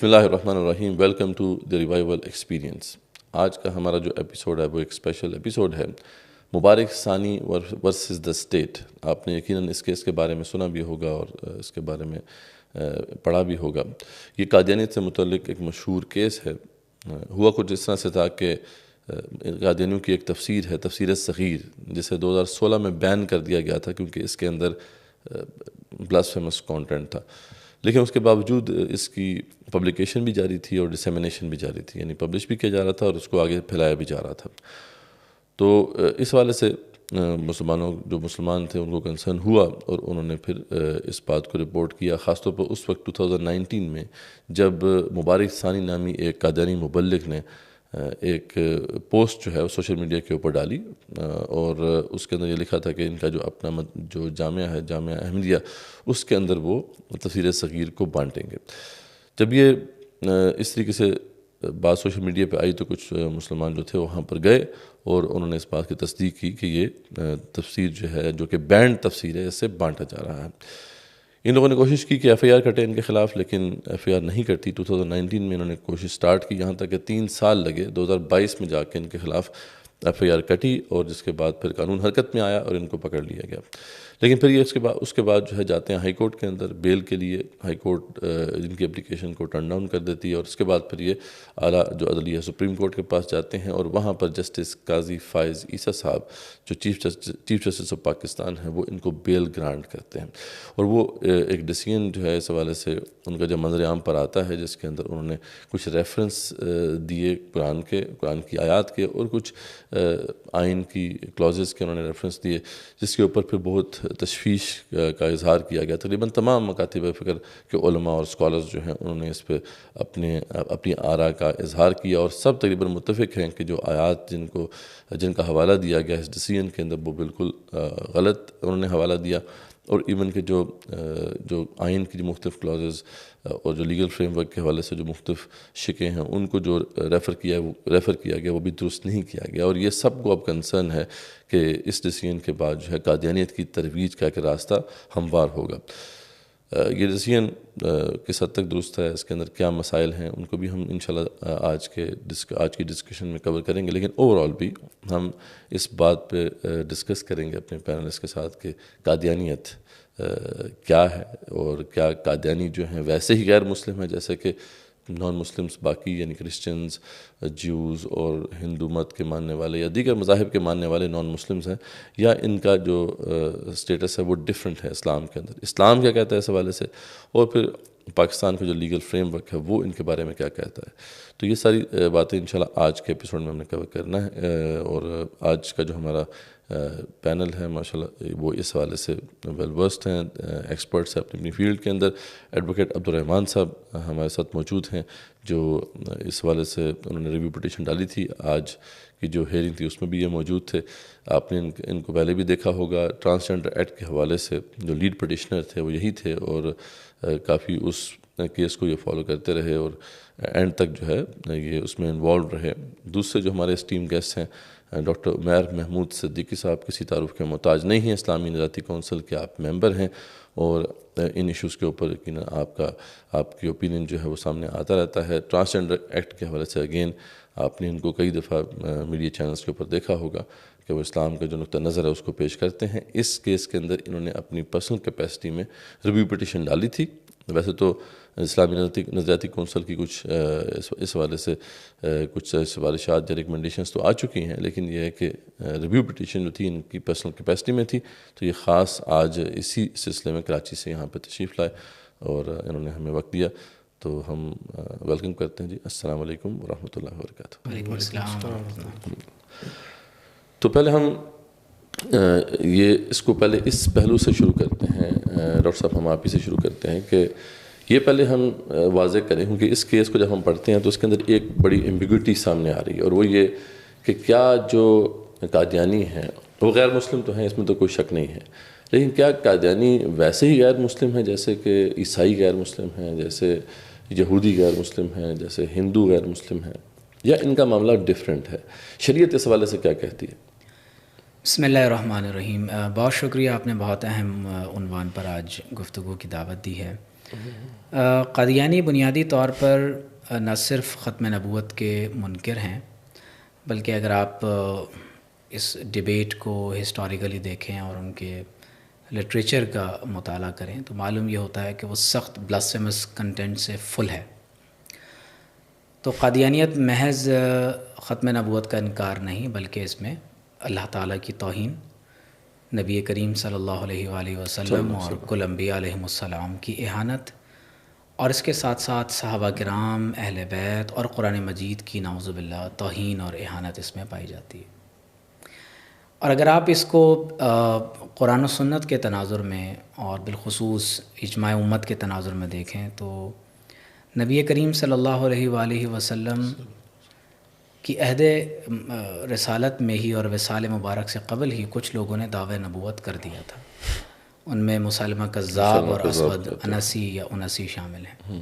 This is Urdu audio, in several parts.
بسم اللہ الرحمن الرحیم. Welcome to the revival experience. آج کا ہمارا جو ایپیسوڈ ہے وہ ایک اسپیشل ایپیسوڈ ہے, مبارک ثانی ورسز دا اسٹیٹ. آپ نے یقیناً اس کیس کے بارے میں سنا بھی ہوگا اور اس کے بارے میں پڑھا بھی ہوگا. یہ قادیانیت سے متعلق ایک مشہور کیس ہے. ہوا کچھ اس طرح سے تھا کہ قادیانیوں کی ایک تفسیر ہے, تفسیر صغیر, جسے 2016 میں بین کر دیا گیا تھا کیونکہ اس کے اندر بلاسفیمس کانٹینٹ تھا. لیکن اس کے باوجود اس کی پبلیکیشن بھی جاری تھی اور ڈسیمینیشن بھی جاری تھی, یعنی پبلش بھی کیا جا رہا تھا اور اس کو آگے پھیلایا بھی جا رہا تھا. تو اس حوالے سے جو مسلمان تھے ان کو کنسرن ہوا اور انہوں نے پھر اس بات کو رپورٹ کیا, خاص طور پر اس وقت 2019 میں جب مبارک ثانی نامی ایک قادیانی مبلغ نے ایک پوسٹ جو ہے وہ سوشل میڈیا کے اوپر ڈالی اور اس کے اندر یہ لکھا تھا کہ ان کا جو اپنا جو جامعہ ہے, جامعہ احمدیہ, اس کے اندر وہ تفسیر صغیر کو بانٹیں گے. جب یہ اس طریقے سے بات سوشل میڈیا پہ آئی تو کچھ مسلمان جو تھے وہاں پر گئے اور انہوں نے اس بات کی تصدیق کی کہ یہ تفسیر جو ہے, جو کہ بینڈ تفسیر ہے, اس سے بانٹا جا رہا ہے. ان لوگوں نے کوشش کی کہ ایف آئی آر کٹے ان کے خلاف, لیکن ایف آئی آر نہیں کرتی. 2019 میں انہوں نے کوشش سٹارٹ کی, یہاں تک کہ 3 سال لگے. 2022 میں جا کے ان کے خلاف ایف آئی آر کٹی اور جس کے بعد پھر قانون حرکت میں آیا اور ان کو پکڑ لیا گیا. لیکن پھر یہ اس کے بعد جو ہے جاتے ہیں ہائی کورٹ کے اندر بیل کے لیے. ہائی کورٹ ان کی اپلیکیشن کو ٹرن ڈاؤن کر دیتی ہے اور اس کے بعد پھر یہ اعلیٰ جو عدلیہ سپریم کورٹ کے پاس جاتے ہیں اور وہاں پر جسٹس قاضی فائز عیسیٰ صاحب جو چیف جسٹس آف پاکستان ہیں وہ ان کو بیل گرانٹ کرتے ہیں. اور وہ ایک ڈیسیژن جو ہے اس حوالے سے ان کا جو منظر عام پر آتا ہے, جس کے اندر انہوں نے کچھ ریفرنس دیے قرآن کی آیات کے اور کچھ آئین کی کلازز کے انہوں نے ریفرنس دیے, جس کے اوپر پھر بہت تشویش کا اظہار کیا گیا. تقریباً تمام مکاتب فکر کے علماء اور اسکالرز جو ہیں انہوں نے اس پہ اپنی آراء کا اظہار کیا اور سب تقریباً متفق ہیں کہ جو آیات جن کا حوالہ دیا گیا اس ڈیسیژن کے اندر وہ بالکل غلط انہوں نے حوالہ دیا. اور ایون کہ جو آئین کی جو مختلف کلازز اور جو لیگل فریم ورک کے حوالے سے جو مختلف شکیں ہیں ان کو جو ریفر کیا گیا وہ بھی درست نہیں کیا گیا. اور یہ سب کو اب کنسرن ہے کہ اس ڈیسیژن کے بعد جو ہے قادیانیت کی ترویج کا ایک راستہ ہموار ہوگا. یہ ڈیسیژن کس حد تک درست ہے, اس کے اندر کیا مسائل ہیں, ان کو بھی ہم انشاءاللہ آج کی ڈسکشن میں کور کریں گے. لیکن اوور آل بھی ہم اس بات پہ ڈسکس کریں گے اپنے پینلسٹ کے ساتھ کہ قادیانیت کیا ہے اور کیا قادیانی جو ہیں ویسے ہی غیر مسلم ہیں جیسے کہ نان مسلمز باقی, یعنی کرسچنز, جیوز اور ہندو مت کے ماننے والے یا دیگر مذاہب کے ماننے والے نان مسلمز ہیں, یا ان کا جو سٹیٹس ہے وہ ڈیفرنٹ ہے اسلام کے اندر. اسلام کیا کہتا ہے اس حوالے سے, اور پھر پاکستان کا جو لیگل فریم ورک ہے وہ ان کے بارے میں کیا کہتا ہے. تو یہ ساری باتیں انشاءاللہ آج کے ایپیسوڈ میں ہم نے کور کرنا ہے. اور آج کا جو ہمارا پینل ہے ماشاءاللہ وہ اس حوالے سے ویل ورسڈ ہیں, ایکسپرٹس ہیں اپنی فیلڈ کے اندر. ایڈوکیٹ عبدالرحمن صاحب ہمارے ساتھ موجود ہیں جو اس حوالے سے انہوں نے ریویو پٹیشن ڈالی تھی. آج کی جو ہیئرنگ تھی اس میں بھی یہ موجود تھے. آپ نے ان کو پہلے بھی دیکھا ہوگا. ٹرانسجنڈر ایکٹ کے حوالے سے جو لیڈ پٹیشنر تھے وہ یہی تھے اور کافی اس کیس کو یہ فالو کرتے رہے اور اینڈ تک جو ہے یہ اس میں انوالو رہے. دوسرے جو ہمارے اسٹیم گیسٹ ہیں ڈاکٹر عمیر محمود صدیقی صاحب کسی تعارف کے محتاج نہیں ہیں, اسلامی نظاتی کونسل کے آپ ممبر ہیں اور ان ایشوز کے اوپر یقیناً آپ کی اوپینین جو ہے وہ سامنے آتا رہتا ہے. ٹرانسجنڈر ایکٹ کے حوالے سے اگین آپ نے ان کو کئی دفعہ میڈیا چینلز کے اوپر دیکھا ہوگا کہ وہ اسلام کا جو نقطہ نظر ہے اس کو پیش کرتے ہیں. اس کیس کے اندر انہوں نے اپنی پرسنل کیپیسٹی میں ریویو پٹیشن ڈالی تھی. ویسے تو اسلامی نظریاتی کونسل کی کچھ اس حوالے سے کچھ سفارشات یا ریکمنڈیشنز تو آ چکی ہیں, لیکن یہ ہے کہ ریویو پٹیشن جو تھی ان کی پرسنل کیپیسٹی میں تھی. تو یہ خاص آج اسی سلسلے میں کراچی سے یہاں پہ تشریف لائے اور انہوں نے ہمیں وقت دیا, تو ہم ویلکم کرتے ہیں. جی السلام علیکم ورحمۃ اللہ وبرکاتہ. وعلیکم السلام. تو پہلے ہم اس کو پہلے اس پہلو سے شروع کرتے ہیں. ڈاکٹر صاحب ہم آپ ہی سے شروع کرتے ہیں کہ یہ پہلے ہم واضح کریں, کیونکہ اس کیس کو جب ہم پڑھتے ہیں تو اس کے اندر ایک بڑی ایمبیگوٹی سامنے آ رہی ہے, اور وہ یہ کہ کیا جو قادیانی ہیں وہ غیر مسلم تو ہیں, اس میں تو کوئی شک نہیں ہے, لیکن کیا قادیانی ویسے ہی غیر مسلم ہیں جیسے کہ عیسائی غیر مسلم ہیں, جیسے یہودی غیر مسلم ہیں, جیسے ہندو غیر مسلم ہیں, یا ان کا معاملہ ڈیفرنٹ ہے؟ شریعت اس حوالے سے کیا کہتی ہے؟ بسم اللہ الرحمن الرحیم. بہت شکریہ, آپ نے بہت اہم عنوان پر آج گفتگو کی دعوت دی ہے. قادیانی بنیادی طور پر نہ صرف ختم نبوت کے منکر ہیں، بلکہ اگر آپ اس ڈیبیٹ کو ہسٹوریکلی دیکھیں اور ان کے لٹریچر کا مطالعہ کریں تو معلوم یہ ہوتا ہے کہ وہ سخت بلاسفیمس کنٹینٹ سے فل ہے۔ تو قادیانیت محض ختم نبوت کا انکار نہیں، بلکہ اس میں اللہ تعالیٰ کی توہین، نبی کریم صلی اللہ علیہ وآلہ وسلم اور کل انبیاء علیہم السلام کی اہانت، اور اس کے ساتھ ساتھ صحابہ کرام، اہل بیت اور قرآن مجید کی نعوذ باللہ توہین اور اہانت اس میں پائی جاتی ہے۔ اور اگر آپ اس کو قرآن و سنت کے تناظر میں اور بالخصوص اجماع امت کے تناظر میں دیکھیں تو نبی کریم صلی اللہ علیہ وآلہ وسلم کی عہد رسالت میں ہی اور وصال مبارک سے قبل ہی کچھ لوگوں نے دعوی نبوت کر دیا تھا۔ ان میں مسلمہ کذاب اور اسود انسی یا انسی شامل ہیں۔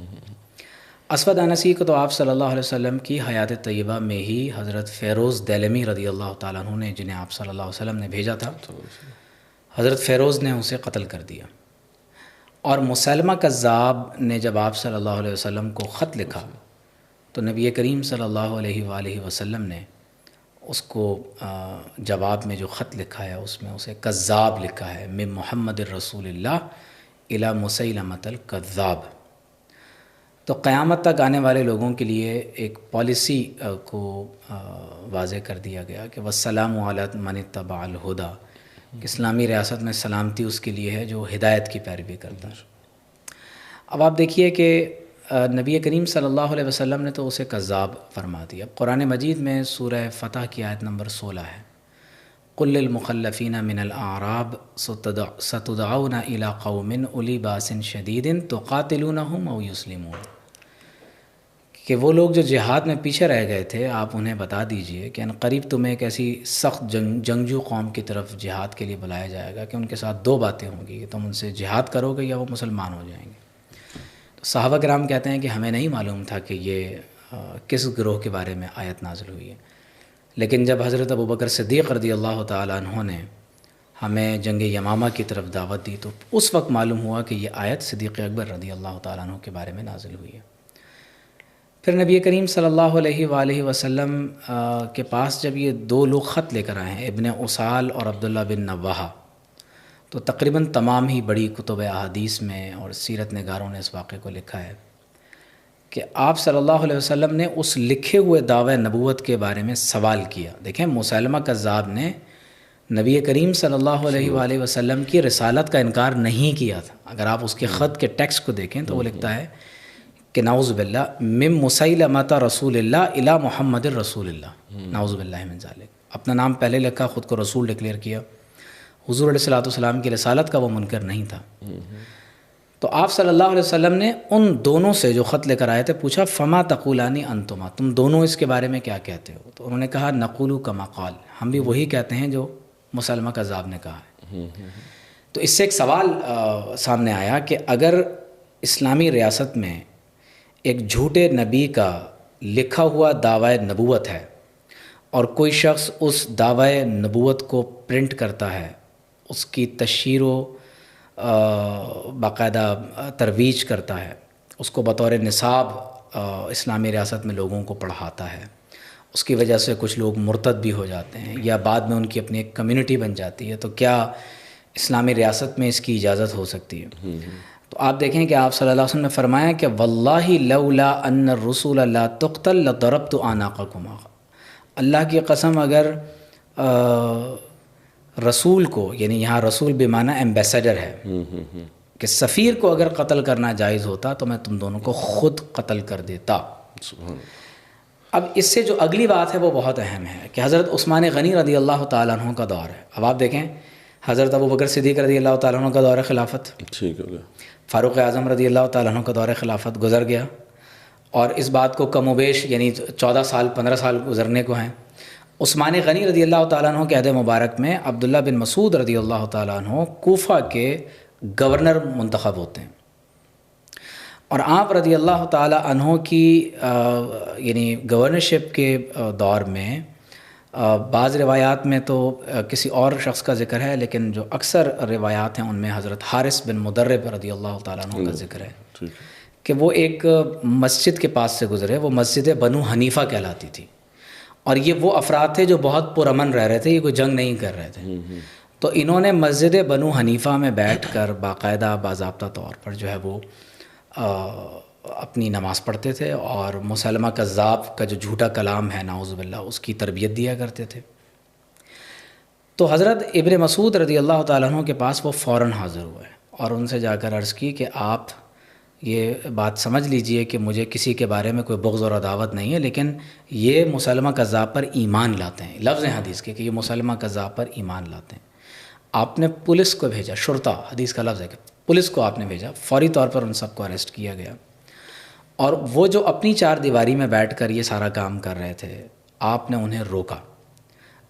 اسود انسی کو تو آپ صلی اللہ علیہ وسلم کی حیات طیبہ میں ہی حضرت فیروز دیلمی رضی اللہ تعالیٰ عنہ نے، جنہیں آپ صلی اللہ علیہ وسلم نے بھیجا تھا، حضرت فیروز نے اسے قتل کر دیا۔ اور مسلمہ کذاب نے جب آپ صلی اللہ علیہ وسلم کو خط لکھا تو نبی کریم صلی اللہ علیہ وآلہ وسلم نے اس کو جواب میں جو خط لکھا ہے اس میں اسے کذاب لکھا ہے، من محمد الرسول اللہ الی مسیلمۃ الکذاب۔ تو قیامت تک آنے والے لوگوں کے لیے ایک پالیسی کو واضح کر دیا گیا کہ والسلام علی من اتبع الہدی، کہ اسلامی ریاست میں سلامتی اس کے لیے ہے جو ہدایت کی پیروی کرتا ہے۔ اب آپ دیکھیے کہ نبی کریم صلی اللہ علیہ وسلم نے تو اسے کذاب فرما دیا۔ اب قرآن مجید میں سورہ فتح کی آیت نمبر 16 ہے، قل للمخلفین من الاعراب ستدعون الی قوم اولی باس شدید تقاتلونہم او یسلمون، کہ وہ لوگ جو جہاد میں پیچھے رہ گئے تھے آپ انہیں بتا دیجئے کہ ان قریب تمہیں ایک ایسی سخت جنگجو قوم کی طرف جہاد کے لیے بلایا جائے گا کہ ان کے ساتھ دو باتیں ہوں گی، کہ تم ان سے جہاد کرو گے یا وہ مسلمان ہو جائیں گے۔ تو صحابہ کرام کہتے ہیں کہ ہمیں نہیں معلوم تھا کہ یہ کس گروہ کے بارے میں آیت نازل ہوئی ہے، لیکن جب حضرت ابوبکر صدیق رضی اللہ تعالیٰ عنہ نے ہمیں جنگ یمامہ کی طرف دعوت دی تو اس وقت معلوم ہوا کہ یہ آیت صدیق اکبر رضی اللہ تعالیٰ عنہ کے بارے میں نازل ہوئی ہے۔ پھر نبی کریم صلی اللہ علیہ وآلہ وسلم کے پاس جب یہ دو لوگ خط لے کر آئے ہیں، ابن اسال اور عبداللہ بن نواحہ، تو تقریباً تمام ہی بڑی کتب احادیث میں اور سیرت نگاروں نے اس واقعے کو لکھا ہے کہ آپ صلی اللہ علیہ وسلم نے اس لکھے ہوئے دعوی نبوت کے بارے میں سوال کیا۔ دیکھیں مسلمہ کذاب نے نبی کریم صلی اللہ علیہ وآلہ وسلم کی رسالت کا انکار نہیں کیا تھا۔ اگر آپ اس کے خط کے ٹیکسٹ کو دیکھیں تو وہ لکھتا ہے کہ نعوذ باللہ من مسیلمۃ رسول اللہ الی محمد الرسول اللہ، نعوذ باللہ من ذالک، اپنا نام پہلے لکھا، خود کو رسول ڈکلیئر کیا۔ حضور علیہ الصلوۃ والسلام کی رسالت کا وہ منکر نہیں تھا۔ تو آپ صلی اللہ علیہ وسلم نے ان دونوں سے جو خط لے کر آئے تھے پوچھا فما تقولان انتما، تم دونوں اس کے بارے میں کیا کہتے ہو؟ تو انہوں نے کہا نقول کما قال، ہم بھی وہی کہتے ہیں جو مسلمہ کذاب نے کہا ہے۔ تو اس سے ایک سوال سامنے آیا کہ اگر اسلامی ریاست میں ایک جھوٹے نبی کا لکھا ہوا دعوی نبوت ہے اور کوئی شخص اس دعوی نبوت کو پرنٹ کرتا ہے، اس کی تشہیر و باقاعدہ ترویج کرتا ہے، اس کو بطور نصاب اسلامی ریاست میں لوگوں کو پڑھاتا ہے، اس کی وجہ سے کچھ لوگ مرتد بھی ہو جاتے ہیں یا بعد میں ان کی اپنی ایک کمیونٹی بن جاتی ہے، تو کیا اسلامی ریاست میں اس کی اجازت ہو سکتی ہے؟ تو آپ دیکھیں کہ آپ صلی اللہ علیہ وسلم نے فرمایا کہ واللہ لولا ان الرسول لا تقتل لضربت اعناقکما، اللہ کی قسم اگر رسول کو، یعنی یہاں رسول بمعنی ایمبیسیڈر ہے، کہ سفیر کو اگر قتل کرنا جائز ہوتا تو میں تم دونوں کو خود قتل کر دیتا۔ اب اس سے جو اگلی بات ہے وہ بہت اہم ہے کہ حضرت عثمان غنی رضی اللہ تعالیٰ عنہ کا دور ہے۔ اب آپ دیکھیں حضرت ابوبکر صدیق رضی اللہ تعالیٰ عنہ کا دور خلافت، ٹھیک ہو گیا، فاروق اعظم رضی اللہ تعالیٰ عنہ کا دور خلافت گزر گیا، اور اس بات کو کم و بیش یعنی 14 سال 15 سال گزرنے کو ہیں۔ عثمان غنی رضی اللہ تعالیٰ عنہ کے عہد مبارک میں عبداللہ بن مسعود رضی اللہ تعالیٰ عنہ کوفہ کے گورنر منتخب ہوتے ہیں، اور آپ رضی اللہ تعالیٰ عنہ کی یعنی گورنرشپ کے دور میں بعض روایات میں تو کسی اور شخص کا ذکر ہے، لیکن جو اکثر روایات ہیں ان میں حضرت حارث بن مدرب رضی اللہ تعالیٰ عنہ کا ذکر ہے۔ کہ وہ ایک مسجد کے پاس سے گزرے، وہ مسجد بنو حنیفہ کہلاتی تھی، اور یہ وہ افراد تھے جو بہت پرامن رہ رہے تھے، یہ کوئی جنگ نہیں کر رہے تھے. تو انہوں نے مسجد بنو حنیفہ میں بیٹھ کر باقاعدہ باضابطہ طور پر جو ہے وہ اپنی نماز پڑھتے تھے، اور مسلمہ کذاب کا جو جھوٹا کلام ہے نعوذ باللہ اس کی تربیت دیا کرتے تھے. تو حضرت ابن مسعود رضی اللہ تعالیٰ عنہ کے پاس وہ فوراً حاضر ہوئے اور ان سے جا کر عرض کی کہ آپ یہ بات سمجھ لیجئے کہ مجھے کسی کے بارے میں کوئی بغض اور عداوت نہیں ہے، لیکن یہ مسلمہ کذاب پر ایمان لاتے ہیں. لفظ حدیث کے کہ یہ مسلمہ کذاب پر ایمان لاتے ہیں. آپ نے پولیس کو بھیجا، شرطہ حدیث کا لفظ ہے کہ پولیس کو آپ نے بھیجا، فوری طور پر ان سب کو اریسٹ کیا گیا. اور وہ جو اپنی چار دیواری میں بیٹھ کر یہ سارا کام کر رہے تھے، آپ نے انہیں روکا،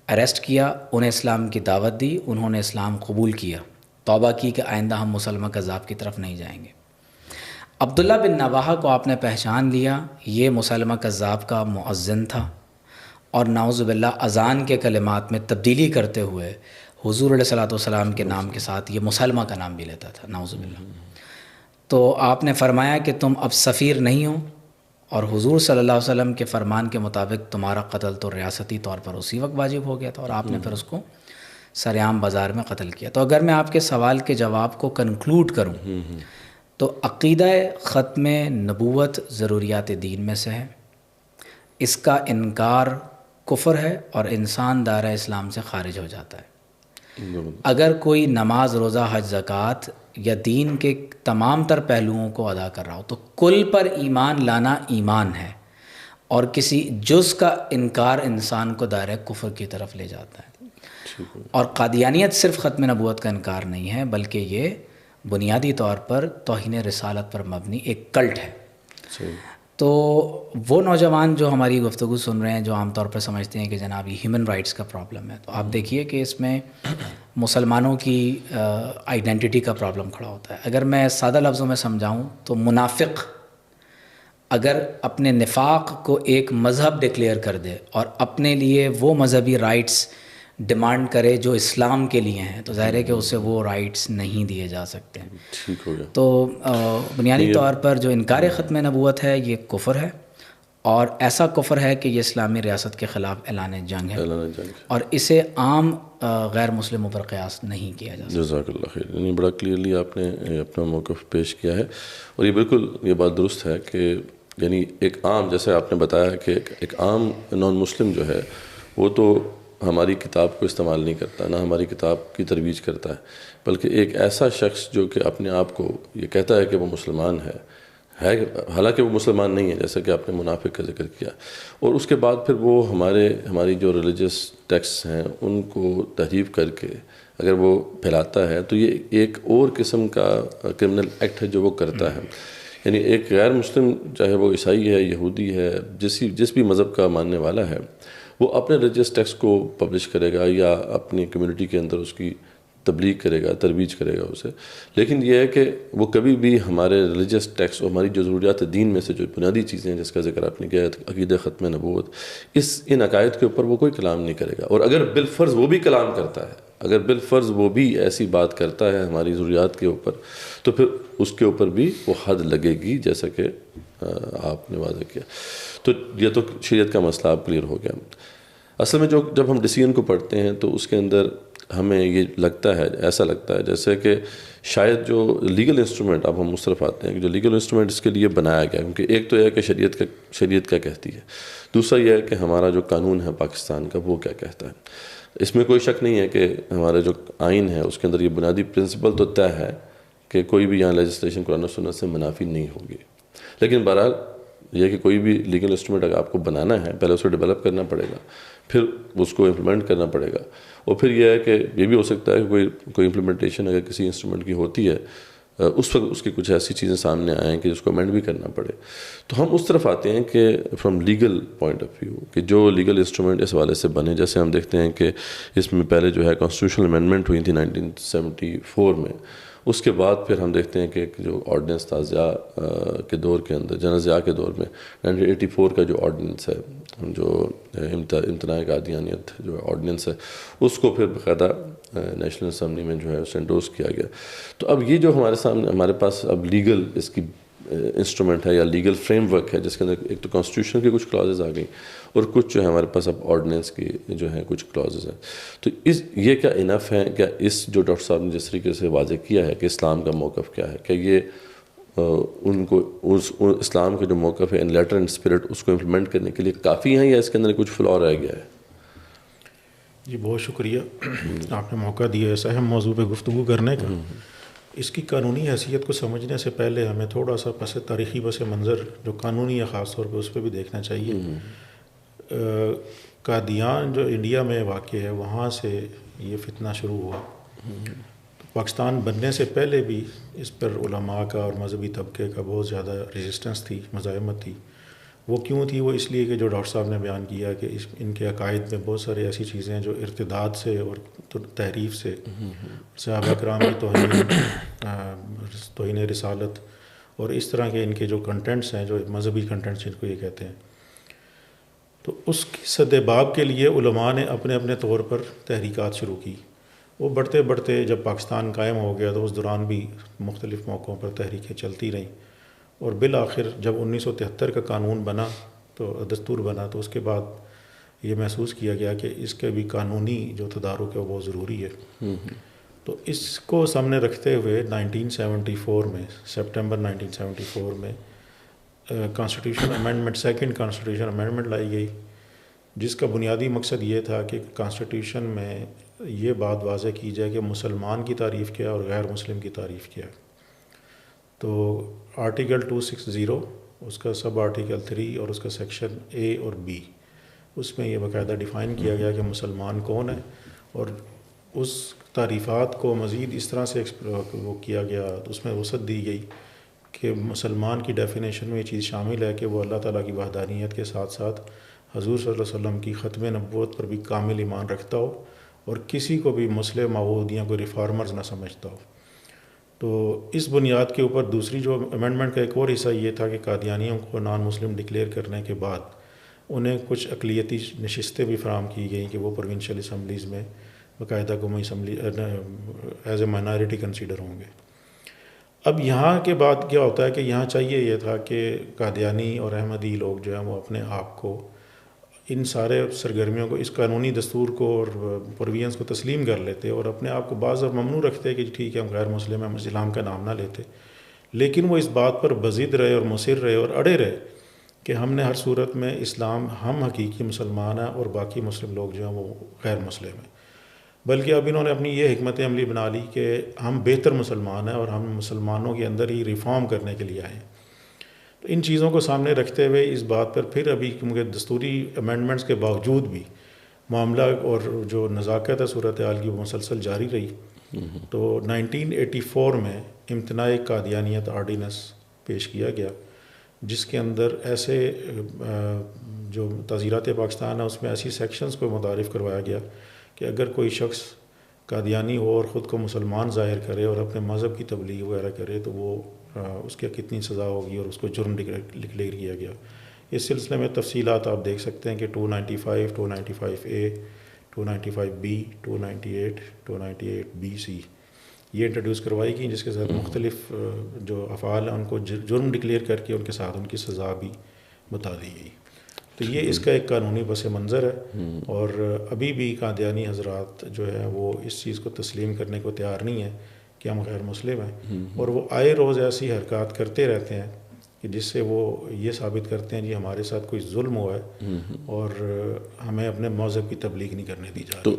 اریسٹ کیا، انہیں اسلام کی دعوت دی، انہوں نے اسلام قبول کیا، توبہ کی کہ آئندہ ہم مسلمہ کذاب کی طرف نہیں جائیں گے. عبداللہ بن رواحہ کو آپ نے پہچان لیا، یہ مسلمہ کذاب کا مؤذن تھا، اور نعوذ باللہ اذان کے کلمات میں تبدیلی کرتے ہوئے حضور علیہ الصلوۃ والسلام کے نام کے ساتھ یہ مسلمہ کا نام بھی لیتا تھا نعوذ باللہ. تو آپ نے فرمایا کہ تم اب سفیر نہیں ہو، اور حضور صلی اللہ علیہ وسلم کے فرمان کے مطابق تمہارا قتل تو ریاستی طور پر اسی وقت واجب ہو گیا تھا، اور آپ نے پھر اس کو سرعام بازار میں قتل کیا. تو اگر میں آپ کے سوال کے جواب کو کنکلوڈ کروں تو عقیدہ ختم نبوت ضروریات دین میں سے ہے، اس کا انکار کفر ہے اور انسان دائرہ اسلام سے خارج ہو جاتا ہے. اگر کوئی نماز، روزہ، حج، زکوٰۃ یا دین کے تمام تر پہلوؤں کو ادا کر رہا ہو تو کل پر ایمان لانا ایمان ہے، اور کسی جز کا انکار انسان کو دائرہ کفر کی طرف لے جاتا ہے. اور قادیانیت صرف ختم نبوت کا انکار نہیں ہے، بلکہ یہ بنیادی طور پر توہین رسالت پر مبنی ایک کلٹ ہے. تو وہ نوجوان جو ہماری گفتگو سن رہے ہیں، جو عام طور پر سمجھتے ہیں کہ جناب یہ ہیومن رائٹس کا پرابلم ہے، تو آپ دیکھیے کہ اس میں مسلمانوں کی آئیڈینٹی کا پرابلم کھڑا ہوتا ہے. اگر میں سادہ لفظوں میں سمجھاؤں تو منافق اگر اپنے نفاق کو ایک مذہب ڈکلیئر کر دے اور اپنے لیے وہ مذہبی رائٹس ڈیمانڈ کرے جو اسلام کے لیے ہیں، تو ظاہر ہے کہ اسے وہ رائٹس نہیں دیے جا سکتے. ٹھیک ہو گیا. تو بنیادی طور پر جو انکار ختم نبوت ہے یہ کفر ہے، اور ایسا کفر ہے کہ یہ اسلامی ریاست کے خلاف اعلان جنگ ہے، اور اسے عام غیر مسلموں پر قیاس نہیں کیا جا سکتا. جزاک اللہ خیر. یعنی بڑا کلیئرلی آپ نے اپنا موقف پیش کیا ہے، اور یہ بالکل یہ بات درست ہے کہ یعنی ایک عام، جیسے آپ نے بتایا کہ ایک عام نان مسلم جو ہے وہ تو ہماری کتاب کو استعمال نہیں کرتا، نہ ہماری کتاب کی ترویج کرتا ہے، بلکہ ایک ایسا شخص جو کہ اپنے آپ کو یہ کہتا ہے کہ وہ مسلمان ہے حالانکہ وہ مسلمان نہیں ہے، جیسا کہ آپ نے منافق کا ذکر کیا، اور اس کے بعد پھر وہ ہماری جو ریلیجس ٹیکسٹ ہیں ان کو تحریف کر کے اگر وہ پھیلاتا ہے تو یہ ایک اور قسم کا کرمنل ایکٹ ہے جو وہ کرتا ہے. یعنی ایک غیر مسلم، چاہے وہ عیسائی ہے، یہودی ہے، جس بھی مذہب کا ماننے والا ہے، وہ اپنے ریلیجس ٹیکسٹ کو پبلش کرے گا یا اپنی کمیونٹی کے اندر اس کی تبلیغ کرے گا، ترویج کرے گا اسے. لیکن یہ ہے کہ وہ کبھی بھی ہمارے ریلیجس ٹیکسٹ اور ہماری جو ضروریات دین میں سے جو بنیادی چیزیں ہیں جس کا ذکر آپ نے کیا عقیدہ ختم نبوت، ان عقائد کے اوپر وہ کوئی کلام نہیں کرے گا. اور اگر بالفرض وہ بھی کلام کرتا ہے، اگر بالفرض وہ بھی ایسی بات کرتا ہے ہماری ضروریات کے اوپر، تو پھر اس کے اوپر بھی وہ حد لگے گی، جیسا کہ آپ نے واضح کیا. تو یہ تو شریعت کا مسئلہ اب کلیئر ہو گیا. اصل میں جب ہم ڈیسیژن کو پڑھتے ہیں تو اس کے اندر ہمیں یہ لگتا ہے، ایسا لگتا ہے جیسے کہ شاید جو لیگل انسٹرومنٹ، اب ہم اس طرف آتے ہیں کہ جو لیگل انسٹرومنٹ اس کے لیے بنایا گیا، کیونکہ ایک تو یہ ہے کہ شریعت کیا کہتی ہے، دوسرا یہ ہے کہ ہمارا جو قانون ہے پاکستان کا وہ کیا کہتا ہے. اس میں کوئی شک نہیں ہے کہ ہمارا جو آئین ہے اس کے اندر یہ بنیادی پرنسپل تو طے ہے کہ کوئی بھی یہاں لیجسلیشن قرآن و سنت سے منافی نہیں ہوگی. لیکن بہرحال یہ کہ کوئی بھی لیگل انسٹرومنٹ اگر آپ کو بنانا ہے، پہلے اسے ڈیولپ کرنا پڑے گا، پھر اس کو امپلیمنٹ کرنا پڑے گا، اور پھر یہ ہے کہ یہ بھی ہو سکتا ہے کہ کوئی امپلیمنٹیشن اگر کسی انسٹرومنٹ کی ہوتی ہے، اس وقت اس کی کچھ ایسی چیزیں سامنے آئیں کہ جس کو امینڈ بھی کرنا پڑے. تو ہم اس طرف آتے ہیں کہ from legal point of view کہ جو لیگل انسٹرومنٹ اس حوالے سے بنے، جیسے ہم دیکھتے ہیں کہ اس میں پہلے جو ہے کانسٹیٹیوشنل امینڈمنٹ ہوئی تھی 1974 میں. اس کے بعد پھر ہم دیکھتے ہیں کہ جو آرڈیننس تھا ضیاء کے دور کے اندر، جنرل ضیاء کے دور میں 1984 کا جو آرڈیننس ہے، جو امتناع قادیانیت جو آرڈیننس ہے، اس کو پھر باقاعدہ نیشنل اسمبلی میں جو ہے اسے انڈورس کیا گیا. تو اب یہ جو ہمارے سامنے ہمارے پاس اب لیگل اس کی انسٹرومنٹ ہے یا لیگل فریم ورک ہے جس کے اندر ایک تو کانسٹیٹیوشن کی کچھ کلازز آ گئیں اور کچھ جو ہے ہمارے پاس اب آرڈیننس کی جو ہیں کچھ کلازز ہیں. تو یہ کیا انف ہیں؟ کیا اس جو ڈاکٹر صاحب نے جس طریقے سے واضح کیا ہے کہ اسلام کا موقف کیا ہے، کیا یہ ان کو اسلام کا جو موقف ہے ان لیٹر اینڈ اسپرٹ اس کو امپلیمنٹ کرنے کے لیے کافی ہیں یا اس کے اندر کچھ فلاء رہ گیا ہے؟ جی بہت شکریہ، آپ نے موقع دیا ایسا اہم موضوع پہ گفتگو کرنے کا. اس کی قانونی حیثیت کو سمجھنے سے پہلے ہمیں تھوڑا سا تاریخی پس منظر جو قانونی ہے خاص طور پہ اس پہ بھی دیکھنا چاہیے. قادیان جو انڈیا میں واقع ہے وہاں سے یہ فتنہ شروع ہوا. پاکستان بننے سے پہلے بھی اس پر علماء کا اور مذہبی طبقے کا بہت زیادہ ریزسٹنس تھی، مزاحمت تھی. وہ کیوں تھی؟ وہ اس لیے کہ جو ڈاکٹر صاحب نے بیان کیا کہ ان کے عقائد میں بہت سارے ایسی چیزیں ہیں جو ارتداد سے اور تحریف سے، صحابہ کرام کی توہین رسالت اور اس طرح کے ان کے جو کنٹینٹس ہیں، جو مذہبی کنٹینٹس جن کو یہ کہتے ہیں، تو اس کی سد باب کے لیے علماء نے اپنے اپنے طور پر تحریکات شروع کی. وہ بڑھتے بڑھتے جب پاکستان قائم ہو گیا تو اس دوران بھی مختلف موقعوں پر تحریکیں چلتی رہیں اور بالآخر جب 1973 کا قانون بنا تو دستور بنا تو اس کے بعد یہ محسوس کیا گیا کہ اس کے بھی قانونی جو تدارک ہے وہ بہت ضروری ہے. تو اس کو سامنے رکھتے ہوئے 1974 میں سپٹمبر 1974 میں constitution amendment, second constitution amendment لائی گئی، جس کا بنیادی مقصد یہ تھا کہ کانسٹیٹیوشن میں یہ بات واضح کی جائے کہ مسلمان کی تعریف کیا اور غیر مسلم کی تعریف کیا. تو آرٹیکل 260 اس کا سب آرٹیکل 3 اور اس کا سیکشن اے اور بی، اس میں یہ باقاعدہ ڈیفائن کیا گیا کہ مسلمان کون ہے، اور اس تعریفات کو مزید اس طرح سے وہ کیا گیا، اس میں وسعت دی گئی کہ مسلمان کی ڈیفینیشن میں یہ چیز شامل ہے کہ وہ اللہ تعالیٰ کی وحدانیت کے ساتھ ساتھ حضور صلی اللہ علیہ وسلم کی ختم نبوت پر بھی کامل ایمان رکھتا ہو اور کسی کو بھی مسلم معبود یا کوئی ریفارمرز نہ سمجھتا ہو. تو اس بنیاد کے اوپر دوسری جو امینڈمنٹ کا ایک اور حصہ یہ تھا کہ قادیانیوں کو نان مسلم ڈکلیئر کرنے کے بعد انہیں کچھ اقلیتی نشستیں بھی فراہم کی گئیں کہ وہ پروونشل اسمبلیز میں باقاعدہ قومی assembly as a minority consider ہوں گے. اب یہاں کے بعد کیا ہوتا ہے کہ یہاں چاہیے یہ تھا کہ قادیانی اور احمدی لوگ جو ہیں وہ اپنے آپ کو ان سارے سرگرمیوں کو، اس قانونی دستور کو اور پروویژنس کو تسلیم کر لیتے اور اپنے آپ کو بعض اور ممنوع رکھتے کہ ٹھیک ہے ہم غیر مسلم ہیں، ہم اسلام کا نام نہ لیتے. لیکن وہ اس بات پر بضد رہے اور مصر رہے اور اڑے رہے کہ ہم نے ہر صورت میں اسلام، ہم حقیقی مسلمان ہیں اور باقی مسلم لوگ جو ہیں وہ غیر مسلم ہیں. بلکہ اب انہوں نے اپنی یہ حکمت عملی بنا لی کہ ہم بہتر مسلمان ہیں اور ہم مسلمانوں کے اندر ہی ریفارم کرنے کے لیے آئے ہیں. تو ان چیزوں کو سامنے رکھتے ہوئے اس بات پر پھر ابھی کیونکہ دستوری امینڈمنٹس کے باوجود بھی معاملہ اور جو نزاکت ہے صورتحال کی وہ مسلسل جاری رہی. تو 1984 میں امتناع قادیانیت آرڈیننس پیش کیا گیا، جس کے اندر ایسے جو تعزیرات پاکستان ہے اس میں ایسی سیکشنز کو متعارف کروایا گیا کہ اگر کوئی شخص قادیانی ہو اور خود کو مسلمان ظاہر کرے اور اپنے مذہب کی تبلیغ وغیرہ کرے تو وہ اس کے کتنی سزا ہوگی اور اس کو جرم ڈکلیئر کیا گیا. اس سلسلے میں تفصیلات آپ دیکھ سکتے ہیں کہ 295 295A 295B 298 298BC یہ انٹروڈیوس کروائی گئی، جس کے ساتھ مختلف جو افعال ہیں ان کو جرم ڈکلیئر کر کے ان کے ساتھ ان کی سزا بھی بتا دی گئی. تو یہ اس کا ایک قانونی پس منظر ہے، اور ابھی بھی قادیانی حضرات جو ہے وہ اس چیز کو تسلیم کرنے کو تیار نہیں ہے کہ ہم غیر مسلم ہیں، اور وہ آئے روز ایسی حرکات کرتے رہتے ہیں کہ جس سے وہ یہ ثابت کرتے ہیں جی ہمارے ساتھ کوئی ظلم ہوا ہے اور ہمیں اپنے مذہب کی تبلیغ نہیں کرنے دی جا رہی. تو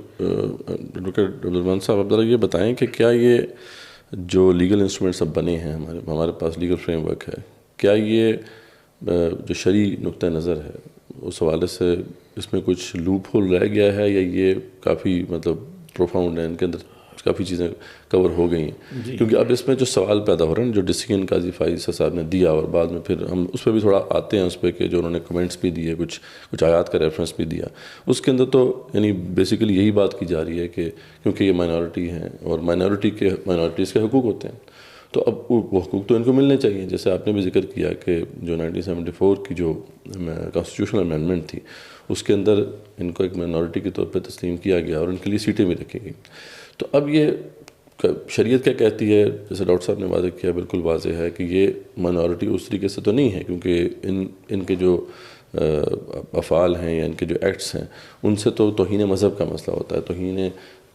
ڈاکٹر عبدالرحمن صاحب آپ ذرا یہ بتائیں کہ کیا یہ جو لیگل انسٹرومنٹس اب بنے ہیں ہمارے پاس لیگل فریم ورک ہے، کیا یہ جو شرعی نقطہ نظر ہے اس حوالے سے اس میں کچھ لوپ ہول رہ گیا ہے یا یہ کافی مطلب پروفاؤنڈ ہے، ان کے اندر کافی چیزیں کور ہو گئی ہیں؟ کیونکہ اب اس میں جو سوال پیدا ہو رہا ہے جو ڈیسیجن قاضی فائز صاحب نے دیا اور بعد میں پھر ہم اس پہ بھی تھوڑا آتے ہیں اس پہ کہ جو انہوں نے کمنٹس بھی دیے، کچھ آیات کا ریفرنس بھی دیا، اس کے اندر تو یعنی بیسیکلی یہی بات کی جا رہی ہے کہ کیونکہ یہ مائنورٹی ہیں اور مائنورٹیز کے حقوق ہوتے ہیں تو اب وہ حقوق تو ان کو ملنے چاہیے. جیسے آپ نے بھی ذکر کیا کہ جو 1974 کی جو کانسٹیٹیوشنل امینڈمنٹ تھی اس کے اندر ان کو ایک مائنورٹی کے طور پہ تسلیم کیا گیا اور ان کے لیے سیٹیں بھی رکھی گئیں. تو اب یہ شریعت کیا کہتی ہے؟ جیسے ڈاکٹر صاحب نے واضح کیا، بالکل واضح ہے کہ یہ مائنورٹی اس طریقے سے تو نہیں ہے، کیونکہ ان کے جو افعال ہیں یا ان کے جو ایکٹس ہیں ان سے تو توہین مذہب کا مسئلہ ہوتا ہے، توہین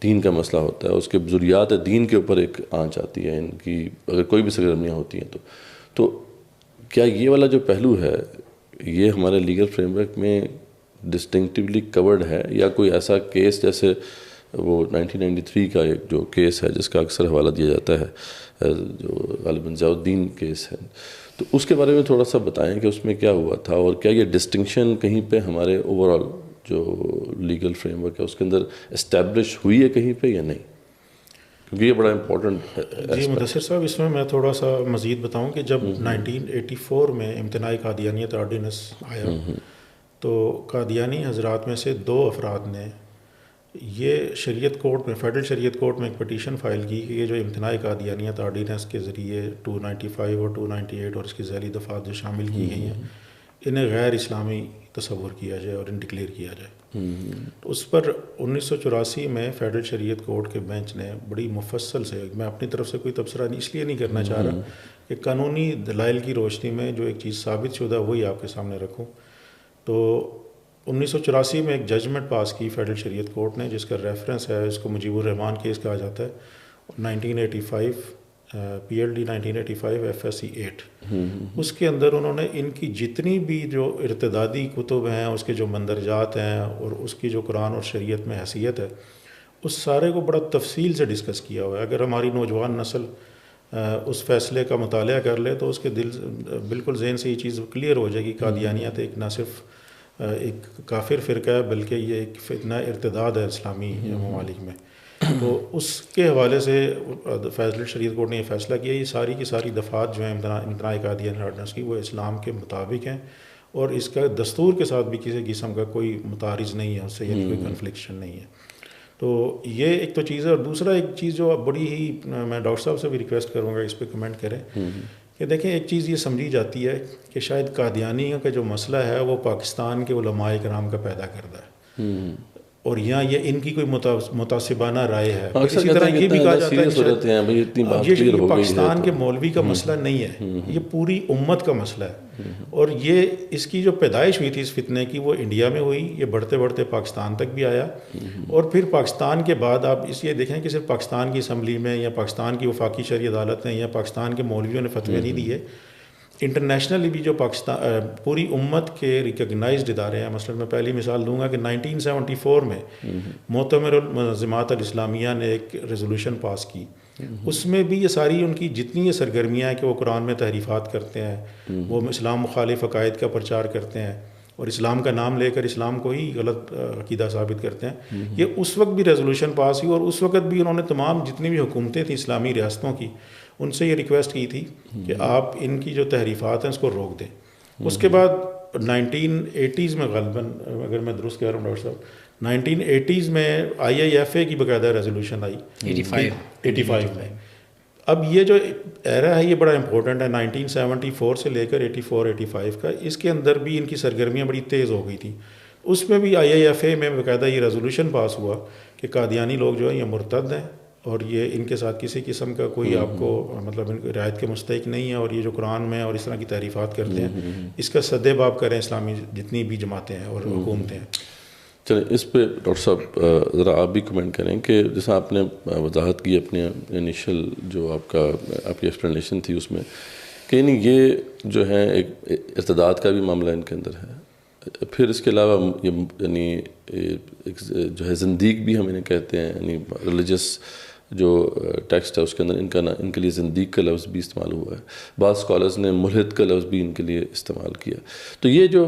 دین کا مسئلہ ہوتا ہے، اس کے ضروریات دین کے اوپر ایک آنچ آتی ہے ان کی، اگر کوئی بھی سرگرمیاں ہوتی ہیں تو کیا یہ والا جو پہلو ہے یہ ہمارے لیگل فریم ورک میں ڈسٹنکٹیولی کورڈ ہے، یا کوئی ایسا کیس جیسے وہ 1993 کا ایک جو کیس ہے جس کا اکثر حوالہ دیا جاتا ہے جو غالباً ضیاء الدین کیس ہے، تو اس کے بارے میں تھوڑا سا بتائیں کہ اس میں کیا ہوا تھا، اور کیا یہ ڈسٹنکشن کہیں پہ ہمارے اوور آل جو لیگل فریم ورک ہے اس کے اندر اسٹیبلش ہوئی ہے کہیں پہ یا نہیں؟ کیونکہ یہ بڑا امپورٹنٹ ہے۔ جی مدثر صاحب، اس میں تھوڑا سا مزید بتاؤں کہ جب 1984 میں امتناعی قادیانیت آرڈیننس آیا تو قادیانی حضرات میں سے 2 افراد نے یہ شریعت کورٹ میں، فیڈرل شریعت کورٹ میں ایک پٹیشن فائل کی کہ یہ جو امتناعی قادیانیت آرڈیننس کے ذریعے 295 اور 298 اور اس کی ذیلی دفعات جو شامل کی گئی ہیں انہیں غیر اسلامی تصور کیا جائے اور انہیں ڈکلیئر کیا جائے۔ تو اس پر 1984 میں فیڈرل شریعت کورٹ کے بینچ نے بڑی مفصل سے، میں اپنی طرف سے کوئی تبصرہ اس لیے نہیں کرنا چاہ رہا کہ قانونی دلائل کی روشنی میں جو ایک چیز ثابت شدہ وہی آپ کے سامنے رکھوں، تو 1984 میں ایک ججمنٹ پاس کی فیڈرل شریعت کورٹ نے جس کا ریفرنس ہے، اس کو مجیب الرحمان کیس کہا جاتا ہے، 1985 PLD 1985 FSC 8۔ اس کے اندر انہوں نے ان کی جتنی بھی جو ارتدادی کتب ہیں، اس کے جو مندرجات ہیں اور اس کی جو قرآن اور شریعت میں حیثیت ہے، اس سارے کو بڑا تفصیل سے ڈسکس کیا ہوا ہے۔ اگر ہماری نوجوان نسل اس فیصلے کا مطالعہ کر لے تو اس کے دل بالکل ذہن سے یہ چیز کلیئر ہو جائے گی، قادیانیت ایک نہ صرف ایک کافر فرقہ ہے بلکہ یہ ایک فتنہ ارتداد ہے اسلامی ممالک میں۔ تو اس کے حوالے سے فیصلہ شریعت کورٹ نے یہ فیصلہ کیا، یہ ساری کی ساری دفعات جو ہیں امتناعی قادیانیت آرڈیننس کی وہ اسلام کے مطابق ہیں اور اس کا دستور کے ساتھ بھی کسی قسم کا کوئی متعارض نہیں ہے اس سے، یعنی کوئی کنفلکشن نہیں ہے۔ تو یہ ایک تو چیز ہے، اور دوسرا ایک چیز جو بڑی ہی میں ڈاکٹر صاحب سے بھی ریکویسٹ کروں گا اس پہ کمنٹ کریں کہ دیکھیں ایک چیز یہ سمجھی جاتی ہے کہ شاید قادیانیوں کا جو مسئلہ ہے وہ پاکستان کے علماء کرام کا پیدا کردہ ہے اور یہاں یہ ان کی کوئی متعصبانہ رائے ہے۔ اسی طرح یہ بھی کہا جاتا ہے کہ یہ پاکستان کے مولوی کا مسئلہ نہیں ہے، یہ پوری امت کا مسئلہ ہے، اور یہ اس کی جو پیدائش ہوئی تھی اس فتنے کی وہ انڈیا میں ہوئی، یہ بڑھتے بڑھتے پاکستان تک بھی آیا، اور پھر پاکستان کے بعد آپ اس یہ دیکھیں کہ صرف پاکستان کی اسمبلی میں یا پاکستان کی وفاقی شرعی عدالت نے یا پاکستان کے مولویوں نے فتوے نہیں دیے، انٹرنیشنلی بھی جو پاکستان پوری امت کے ریکگنائزڈ ادارے ہیں۔ مثلا میں پہلی مثال دوں گا کہ 1974 میں معتمر المنظمات الاسلامیہ نے ایک ریزولوشن پاس کی، اس میں بھی یہ ساری ان کی جتنی یہ سرگرمیاں ہیں کہ وہ قرآن میں تحریفات کرتے ہیں، وہ اسلام مخالف عقائد کا پرچار کرتے ہیں اور اسلام کا نام لے کر اسلام کو ہی غلط عقیدہ ثابت کرتے ہیں، یہ اس وقت بھی ریزولوشن پاس ہوئی اور اس وقت بھی انہوں نے تمام جتنی بھی حکومتیں تھیں اسلامی ریاستوں کی ان سے یہ ریکویسٹ کی تھی کہ آپ ان کی جو تحریفات ہیں اس کو روک دیں۔ اس کے بعد 1980s میں غالباً اگر میں درست کہہ رہا ہوں ڈاکٹر صاحب 1980s میں IIFA کی باقاعدہ ریزولوشن آئی 85 میں۔ اب یہ جو ایرا ہے یہ بڑا امپورٹنٹ ہے 1974 سے لے کر 84-85 کا، اس کے اندر بھی ان کی سرگرمیاں بڑی تیز ہو گئی تھیں۔ اس میں بھی IIFA میں باقاعدہ یہ ریزولوشن پاس ہوا کہ قادیانی لوگ جو ہیں یہ مرتد ہیں اور یہ ان کے ساتھ کسی قسم کا کوئی آپ کو مطلب ان رعایت کے مستحق نہیں ہے، اور یہ جو قرآن میں اور اس طرح کی تحریفات کرتے ہیں اس کا سد باب کریں اسلامی جتنی بھی جماعتیں ہیں اور حکومتیں ہیں۔ چلیں اس پہ ڈاکٹر صاحب ذرا آپ بھی کمنٹ کریں کہ جیسا آپ نے وضاحت کی اپنے انیشل جو آپ کی ایکسپلینیشن تھی اس میں کہ یعنی یہ جو ہے ایک ارتداد کا بھی معاملہ ان کے اندر ہے، پھر اس کے علاوہ یہ یعنی ایک جو ہے زندیق بھی ہم انہیں کہتے ہیں، یعنی ریلیجس جو ٹیکسٹ ہے اس کے اندر ان کے لیے زندیق کا لفظ بھی استعمال ہوا ہے، بعض اسکالرز نے ملحد کا لفظ بھی ان کے لیے استعمال کیا۔ تو یہ جو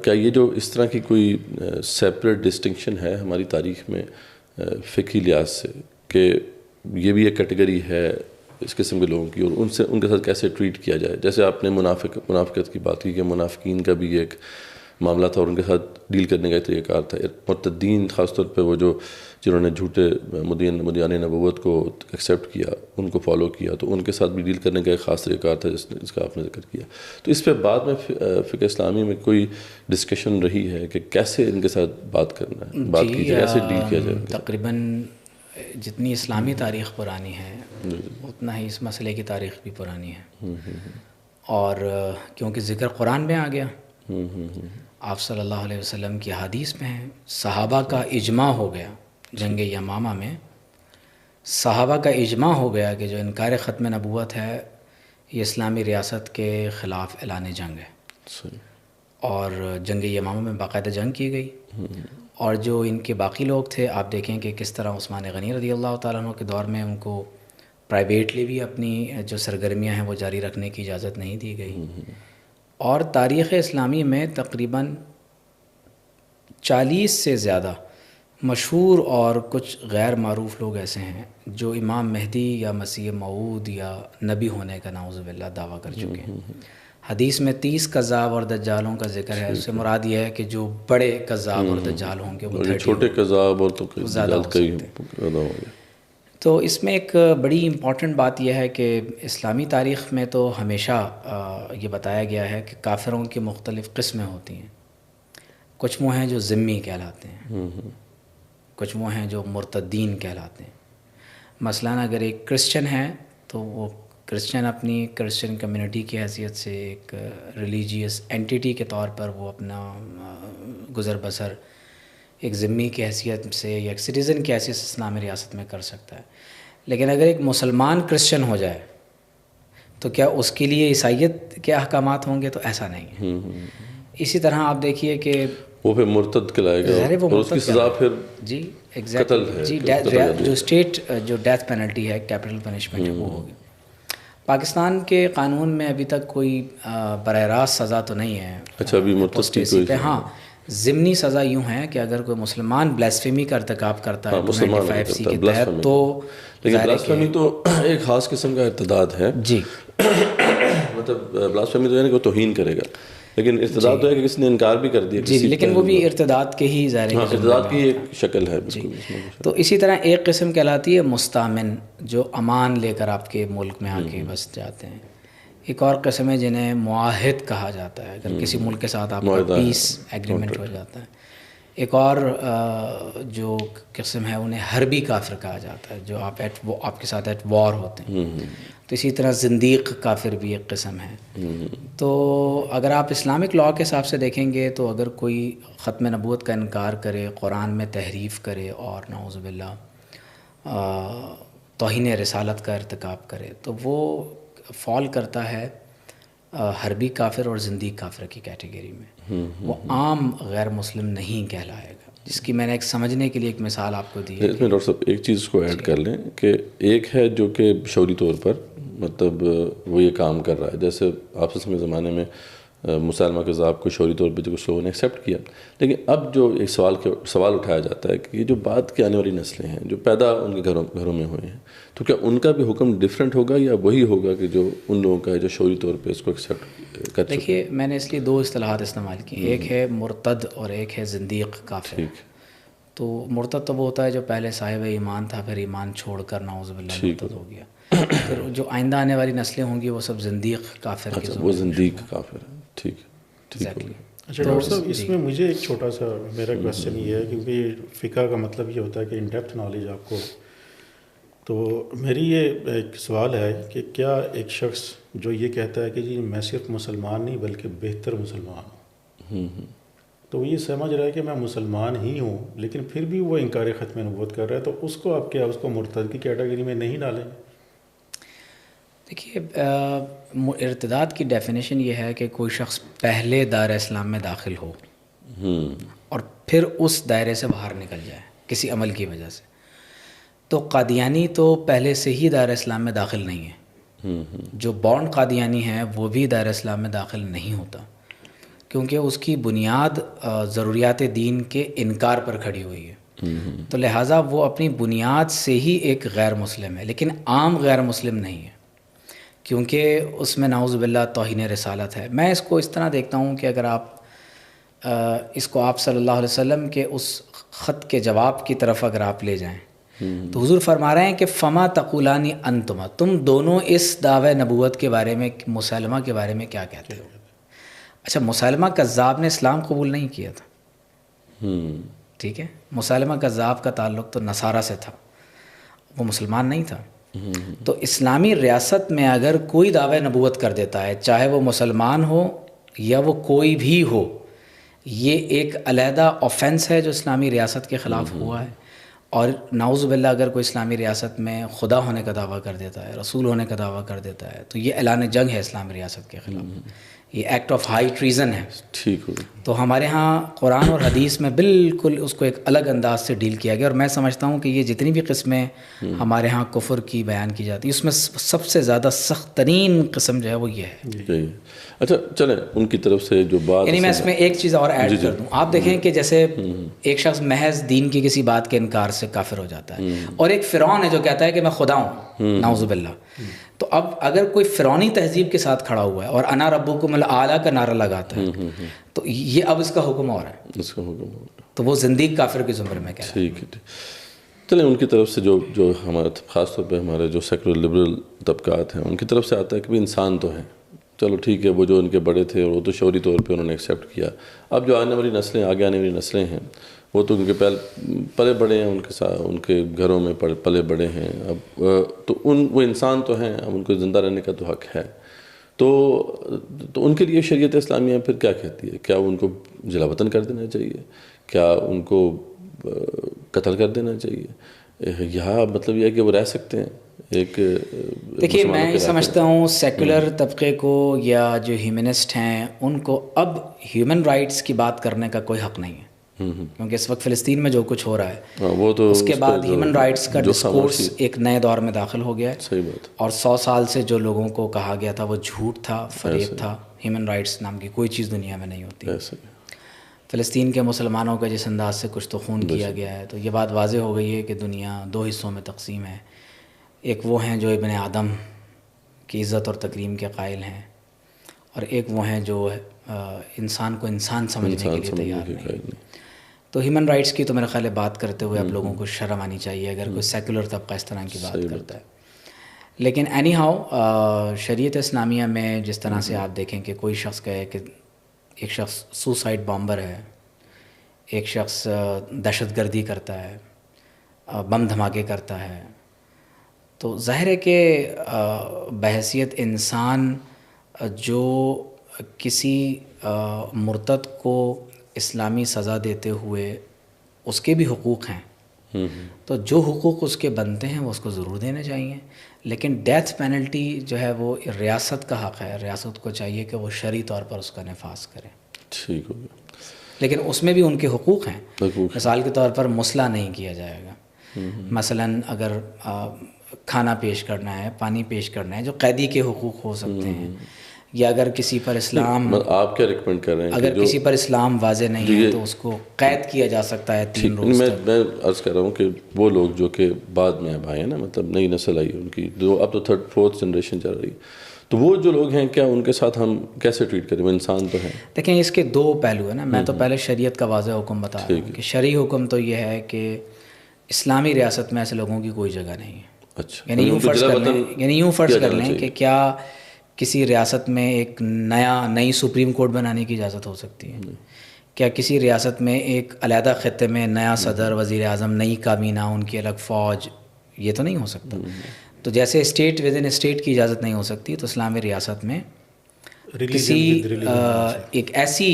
کیا یہ جو اس طرح کی کوئی سیپریٹ ڈسٹنکشن ہے ہماری تاریخ میں فقہی لحاظ سے کہ یہ بھی ایک کیٹیگری ہے اس قسم کے لوگوں کی، اور ان کے ساتھ کیسے ٹریٹ کیا جائے؟ جیسے آپ نے منافقت کی بات کی کہ منافقین کا بھی ایک معاملہ تھا اور ان کے ساتھ ڈیل کرنے کا ایک طریقہ کار تھا، مرتدین خاص طور پہ وہ جنہوں نے جھوٹے مدعیان نبوت کو ایکسیپٹ کیا ان کو فالو کیا، تو ان کے ساتھ بھی ڈیل کرنے کا ایک خاص طریقہ کار تھا جس کا آپ نے ذکر کیا۔ تو اس پہ بعد میں فقہ اسلامی میں کوئی ڈسکشن رہی ہے کہ کیسے ان کے ساتھ بات کرنا ہے، بات کی جائے، کیسے ڈیل کیا جائے؟ تقریباً جتنی اسلامی تاریخ پرانی ہے اتنا ہی اس مسئلے کی تاریخ بھی پرانی ہے، اور کیونکہ ذکر قرآن میں آ گیا، آپ صلی اللہ علیہ وسلم کی حدیث میں ہے، صحابہ کا اجماع ہو گیا جنگ یمامہ میں، صحابہ کا اجماع ہو گیا کہ جو انکار ختم نبوت ہے یہ اسلامی ریاست کے خلاف اعلان جنگ ہے، اور جنگ یمامہ میں باقاعدہ جنگ کی گئی، اور جو ان کے باقی لوگ تھے آپ دیکھیں کہ کس طرح عثمان غنی رضی اللہ تعالیٰ عنہ کے دور میں ان کو پرائیویٹلی بھی اپنی جو سرگرمیاں ہیں وہ جاری رکھنے کی اجازت نہیں دی گئی، اور تاریخ اسلامی میں تقریباً 40 سے زیادہ مشہور اور کچھ غیر معروف لوگ ایسے ہیں جو امام مہدی یا مسیح موعود یا نبی ہونے کا نعوذ باللہ دعویٰ کر چکے ہیں۔ حدیث میں 30 کذاب اور دجالوں کا ذکر ہے، اس سے مراد یہ ہے کہ جو بڑے کذاب اور دجال ہوں گے وہ چھوٹے کذاب اور تو زیادہ ہو سکتے ہیں۔ تو اس میں ایک بڑی امپورٹنٹ بات یہ ہے کہ اسلامی تاریخ میں تو ہمیشہ یہ بتایا گیا ہے کہ کافروں کی مختلف قسمیں ہوتی ہیں، کچھ وہ ہیں جو ذمی کہلاتے ہیں، کچھ وہ ہیں جو مرتدین کہلاتے ہیں۔ مثلاً اگر ایک کرسچن ہے تو وہ کرسچن اپنی کرسچن کمیونٹی کی حیثیت سے ایک ریلیجیس اینٹیٹی کے طور پر وہ اپنا گزر بسر ایک ذمی کی حیثیت سے یا ایک سٹیزن کی حیثیت سے اسلامی ریاست میں کر سکتا ہے، لیکن اگر ایک مسلمان کرسچن ہو جائے تو کیا اس کے لیے عیسائیت کے احکامات ہوں گے؟ تو ایسا نہیں ہے۔ اسی طرح آپ دیکھیے کہ وہ پھر مرتد کہلائے گا اور اس کی سزا پھر جی قتل ہے، جی جو اسٹیٹ جو ڈیتھ پینلٹی ہے، کیپٹل پنشمنٹ ہے، وہ ہوگی۔ پاکستان کے قانون میں ابھی تک کوئی براہ راست سزا تو نہیں ہے اچھا ابھی مرتد کی کوئی، ہاں ضمنی سزا یوں ہے کہ اگر کوئی مسلمان بلیسفیمی کا ارتکاب کرتا ہے 295C کے تحت تو لیکن بلاسفیمی تو ایک خاص قسم کا ارتداد ہے، جی مطلب بلاسفیمی تو یعنی کہ وہ توہین کرے گا، لیکن ارتداد تو ہے کہ کسی نے انکار بھی کر دیا جی، لیکن وہ بھی ارتداد کے ہی ظاہر ہے، ارتداد کی ایک شکل ہے۔ تو اسی طرح ایک قسم کہلاتی ہے مستامن، جو امان لے کر آپ کے ملک میں آ کے بس جاتے ہیں۔ ایک اور قسم ہے جنہیں معاہد کہا جاتا ہے، اگر کسی ملک کے ساتھ آپ کا پیس ایگریمنٹ ہو جاتا ہے۔ ایک اور جو قسم ہے انہیں حربی کافر کہا جاتا ہے، جو آپ کے ساتھ ایٹ وار ہوتے ہیں۔ تو اسی طرح زندیق کافر بھی ایک قسم ہے۔ تو اگر آپ اسلامک لاء کے حساب سے دیکھیں گے تو اگر کوئی ختم نبوت کا انکار کرے، قرآن میں تحریف کرے اور نعوذ باللہ توہین رسالت کا ارتکاب کرے تو وہ فال کرتا ہے حربی کافر اور زندیق کافر کی کیٹیگری میں، وہ عام غیر مسلم نہیں کہلائے گا، جس کی میں نے ایک سمجھنے کے لیے ایک مثال آپ کو دی ہے۔ اس میں ڈاکٹر صاحب ایک چیز کو ایڈ کر لیں کہ ایک ہے جو کہ شعوری طور پر مطلب وہ یہ کام کر رہا ہے، جیسے آپ کے زمانے میں مسلمہ کذاب کو شعوری طور پہ کچھ لوگوں نے ایکسیپٹ کیا، لیکن اب جو ایک سوال اٹھایا جاتا ہے کہ یہ جو بعد کی آنے والی نسلیں ہیں جو پیدا ان کے گھروں میں ہوئے ہیں، تو کیا ان کا بھی حکم ڈیفرنٹ ہوگا یا وہی ہوگا کہ جو ان لوگوں کا ہے جو شعوری طور پہ اس کو ایکسیپٹ کر؟ دیکھیے میں نے اس لیے 2 اصطلاحات استعمال کی، ایک ہے مرتد اور ایک ہے زندیق کافر۔ تو مرتد تو وہ ہوتا ہے جو پہلے صاحب ایمان تھا پھر ایمان چھوڑ کر نعوذ باللہ مرتد ہو گیا، پھر جو آئندہ آنے والی نسلیں ہوں گی وہ سب زندیق کافر کی وہ زندیق کافر ہے۔ ٹھیک ہے۔ اچھا ڈاکٹر صاحب اس میں مجھے ایک چھوٹا سا میرا کویسچن یہ ہے، کیونکہ فقہ کا مطلب یہ ہوتا ہے کہ ان ڈیپتھ نالج آپ کو، تو میری یہ ایک سوال ہے کہ کیا ایک شخص جو یہ کہتا ہے کہ جی میں صرف مسلمان نہیں بلکہ بہتر مسلمان ہوں، تو وہ یہ سمجھ رہا ہے کہ میں مسلمان ہی ہوں لیکن پھر بھی وہ انکار ختم نبوت کر رہا ہے، تو اس کو آپ کیا اس کو مرتد کی کیٹیگری میں نہیں ڈالیں؟ دیکھیے ارتداد کی ڈیفینیشن یہ ہے کہ کوئی شخص پہلے دائرہ اسلام میں داخل ہو اور پھر اس دائرے سے باہر نکل جائے کسی عمل کی وجہ سے۔ تو قادیانی تو پہلے سے ہی دائرہ اسلام میں داخل نہیں ہے، جو بورن قادیانی ہے وہ بھی دائرہ اسلام میں داخل نہیں ہوتا، کیونکہ اس کی بنیاد ضروریات دین کے انکار پر کھڑی ہوئی ہے، تو لہٰذا وہ اپنی بنیاد سے ہی ایک غیر مسلم ہے، لیکن عام غیر مسلم نہیں ہے، کیونکہ اس میں نعوذ باللہ توہین رسالت ہے۔ میں اس کو اس طرح دیکھتا ہوں کہ اگر آپ اس کو آپ صلی اللہ علیہ وسلم کے اس خط کے جواب کی طرف اگر آپ لے جائیں تو حضور فرما رہے ہیں کہ فما تقولانی انتما، تم دونوں اس دعوی نبوت کے بارے میں مسلمہ کے بارے میں کیا کہتے ہو؟ اچھا مسلمہ کذاب نے اسلام قبول نہیں کیا تھا، ٹھیک ہے، مسلمہ کذاب کا تعلق تو نصارہ سے تھا، وہ مسلمان نہیں تھا. تو اسلامی ریاست میں اگر کوئی دعوی نبوت کر دیتا ہے، چاہے وہ مسلمان ہو یا وہ کوئی بھی ہو، یہ ایک علیحدہ آفینس ہے جو اسلامی ریاست کے خلاف ہوا ہے. اور نعوذ باللہ اگر کوئی اسلامی ریاست میں خدا ہونے کا دعویٰ کر دیتا ہے، رسول ہونے کا دعویٰ کر دیتا ہے، تو یہ اعلان جنگ ہے اسلامی ریاست کے خلاف، یہ ایکٹ آف ہائی ٹریزن ہے. ٹھیک ہو. تو ہمارے ہاں قرآن اور حدیث میں بالکل اس کو ایک الگ انداز سے ڈیل کیا گیا. اور میں سمجھتا ہوں کہ یہ جتنی بھی قسمیں ہمارے ہاں کفر کی بیان کی جاتی ہے، اس میں سب سے زیادہ سخت ترین قسم جو ہے وہ یہ ہے. اچھا چلیں ان کی طرف سے جو بات، یعنی میں اس میں ایک چیز اور ایڈ کر دوں. آپ دیکھیں کہ جیسے ایک شخص محض دین کی کسی بات کے انکار سے کافر ہو جاتا ہے، اور ایک فرعون ہے جو کہتا ہے کہ میں خدا ہوں، نعوذ باللہ. تو اب اگر کوئی فرعونی تہذیب کے ساتھ کھڑا ہوا ہے اور انا ربکم الاعلی کا نعرہ لگاتا ہے، تو یہ اب اس کا حکم اور ہے، اس کا حکم اور ہے، تو وہ زندیق کافر کے زمرے میں کہہ رہا ہے. ٹھیک ہے. چلیں ان کی طرف سے جو ہمارے خاص طور پہ ہمارے جو سیکولر لبرل طبقات ہیں، ان کی طرف سے آتا ہے کہ انسان تو ہیں، چلو ٹھیک ہے، وہ جو ان کے بڑے تھے وہ تو شعوری طور پہ انہوں نے ایکسیپٹ کیا. اب جو آنے والی نسلیں، آگے آنے والی نسلیں ہیں، وہ تو ان کے پلے بڑے ہیں، ان کے ساتھ ان کے گھروں میں پلے بڑے ہیں. اب تو وہ انسان تو ہیں، اب ان کو زندہ رہنے کا تو حق ہے. تو ان کے لیے شریعت اسلامیہ پھر کیا کہتی ہے؟ کیا ان کو جلا وطن کر دینا چاہیے؟ کیا ان کو قتل کر دینا چاہیے؟ یہاں مطلب یہ ہے کہ وہ رہ سکتے ہیں ایک. دیکھیے میں سمجھتا ہوں سیکولر طبقے کو یا جو ہیومنسٹ ہیں ان کو اب ہیومن رائٹس کی بات کرنے کا کوئی حق نہیں ہے، کیونکہ اس وقت فلسطین میں جو کچھ ہو رہا ہے وہ تو اس کے بعد ہیومن رائٹس کا ڈسکورس ایک نئے دور میں داخل ہو گیا ہے. صحیح بات. اور 100 سال سے جو لوگوں کو کہا گیا تھا وہ جھوٹ تھا، فریب تھا. ہیومن رائٹس نام کی کوئی چیز دنیا میں نہیں ہوتی. فلسطین کے مسلمانوں کا جس انداز سے کچھ تو خون کیا گیا ہے، تو یہ بات واضح ہو گئی ہے کہ دنیا 2 حصوں میں تقسیم ہے. ایک وہ ہیں جو ابن آدم کی عزت اور تکریم کے قائل ہیں، اور ایک وہ ہیں جو انسان کو انسان سمجھنے کے لیے تیار نہیں. تو ہیومن رائٹس کی تو میرا خیال ہے بات کرتے ہوئے اب لوگوں کو شرم آنی چاہیے اگر کوئی سیکولر طبقہ اس طرح کی بات کرتا ہے. لیکن اینی ہاؤ شریعت اسلامیہ میں جس طرح سے آپ دیکھیں کہ کوئی شخص کہے کہ ایک شخص سوسائڈ بامبر ہے، ایک شخص دہشت گردی کرتا ہے، بم دھماکے کرتا ہے، تو ظاہر ہے کہ بحیثیت انسان جو کسی مرتد کو اسلامی سزا دیتے ہوئے اس کے بھی حقوق ہیں، تو جو حقوق اس کے بنتے ہیں وہ اس کو ضرور دینے چاہیے. لیکن ڈیتھ پینلٹی جو ہے وہ ریاست کا حق ہے، ریاست کو چاہیے کہ وہ شرعی طور پر اس کا نفاذ کرے. ٹھیک ہو گیا. لیکن اس میں بھی ان کے حقوق ہیں. مثال کے طور پر مسلح نہیں کیا جائے گا. مثلا اگر کھانا پیش کرنا ہے، پانی پیش کرنا ہے، جو قیدی کے حقوق ہو سکتے ہیں، یا اگر کسی پر اسلام، آپ کیا ریکمینڈ کر رہے ہیں اگر کسی پر اسلام واضح نہیں ہے تو اس کو قید کیا جا سکتا ہے 3 روز تک. میں عرض کر رہا ہوں کہ وہ لوگ جو کہ بعد میں اب آئے ہیں نا، مطلب نئی نسل آئی ان کی، جو اب تو 3rd 4th جنریشن چل رہی، تو وہ جو لوگ ہیں کیا ان کے ساتھ ہم کیسے ٹریٹ کریں؟ وہ انسان تو ہیں. دیکھیں اس کے 2 پہلو ہیں نا. میں تو پہلے شریعت کا واضح حکم بتا رہا ہوں کہ شرعی حکم تو یہ ہے کہ اسلامی ریاست میں ایسے لوگوں کی کوئی جگہ نہیں ہے. اچھا، یعنی یوں فرض کر لیں کہ کیا کسی ریاست میں ایک نئی سپریم کورٹ بنانے کی اجازت ہو سکتی ہے؟ کیا کسی ریاست میں ایک علیحدہ خطے میں نیا صدر، وزیر اعظم، نئی کابینہ، ان کی الگ فوج؟ یہ تو نہیں ہو سکتا. تو جیسے اسٹیٹ ود ان اسٹیٹ کی اجازت نہیں ہو سکتی، تو اسلامی ریاست میں کسی ایک ایسی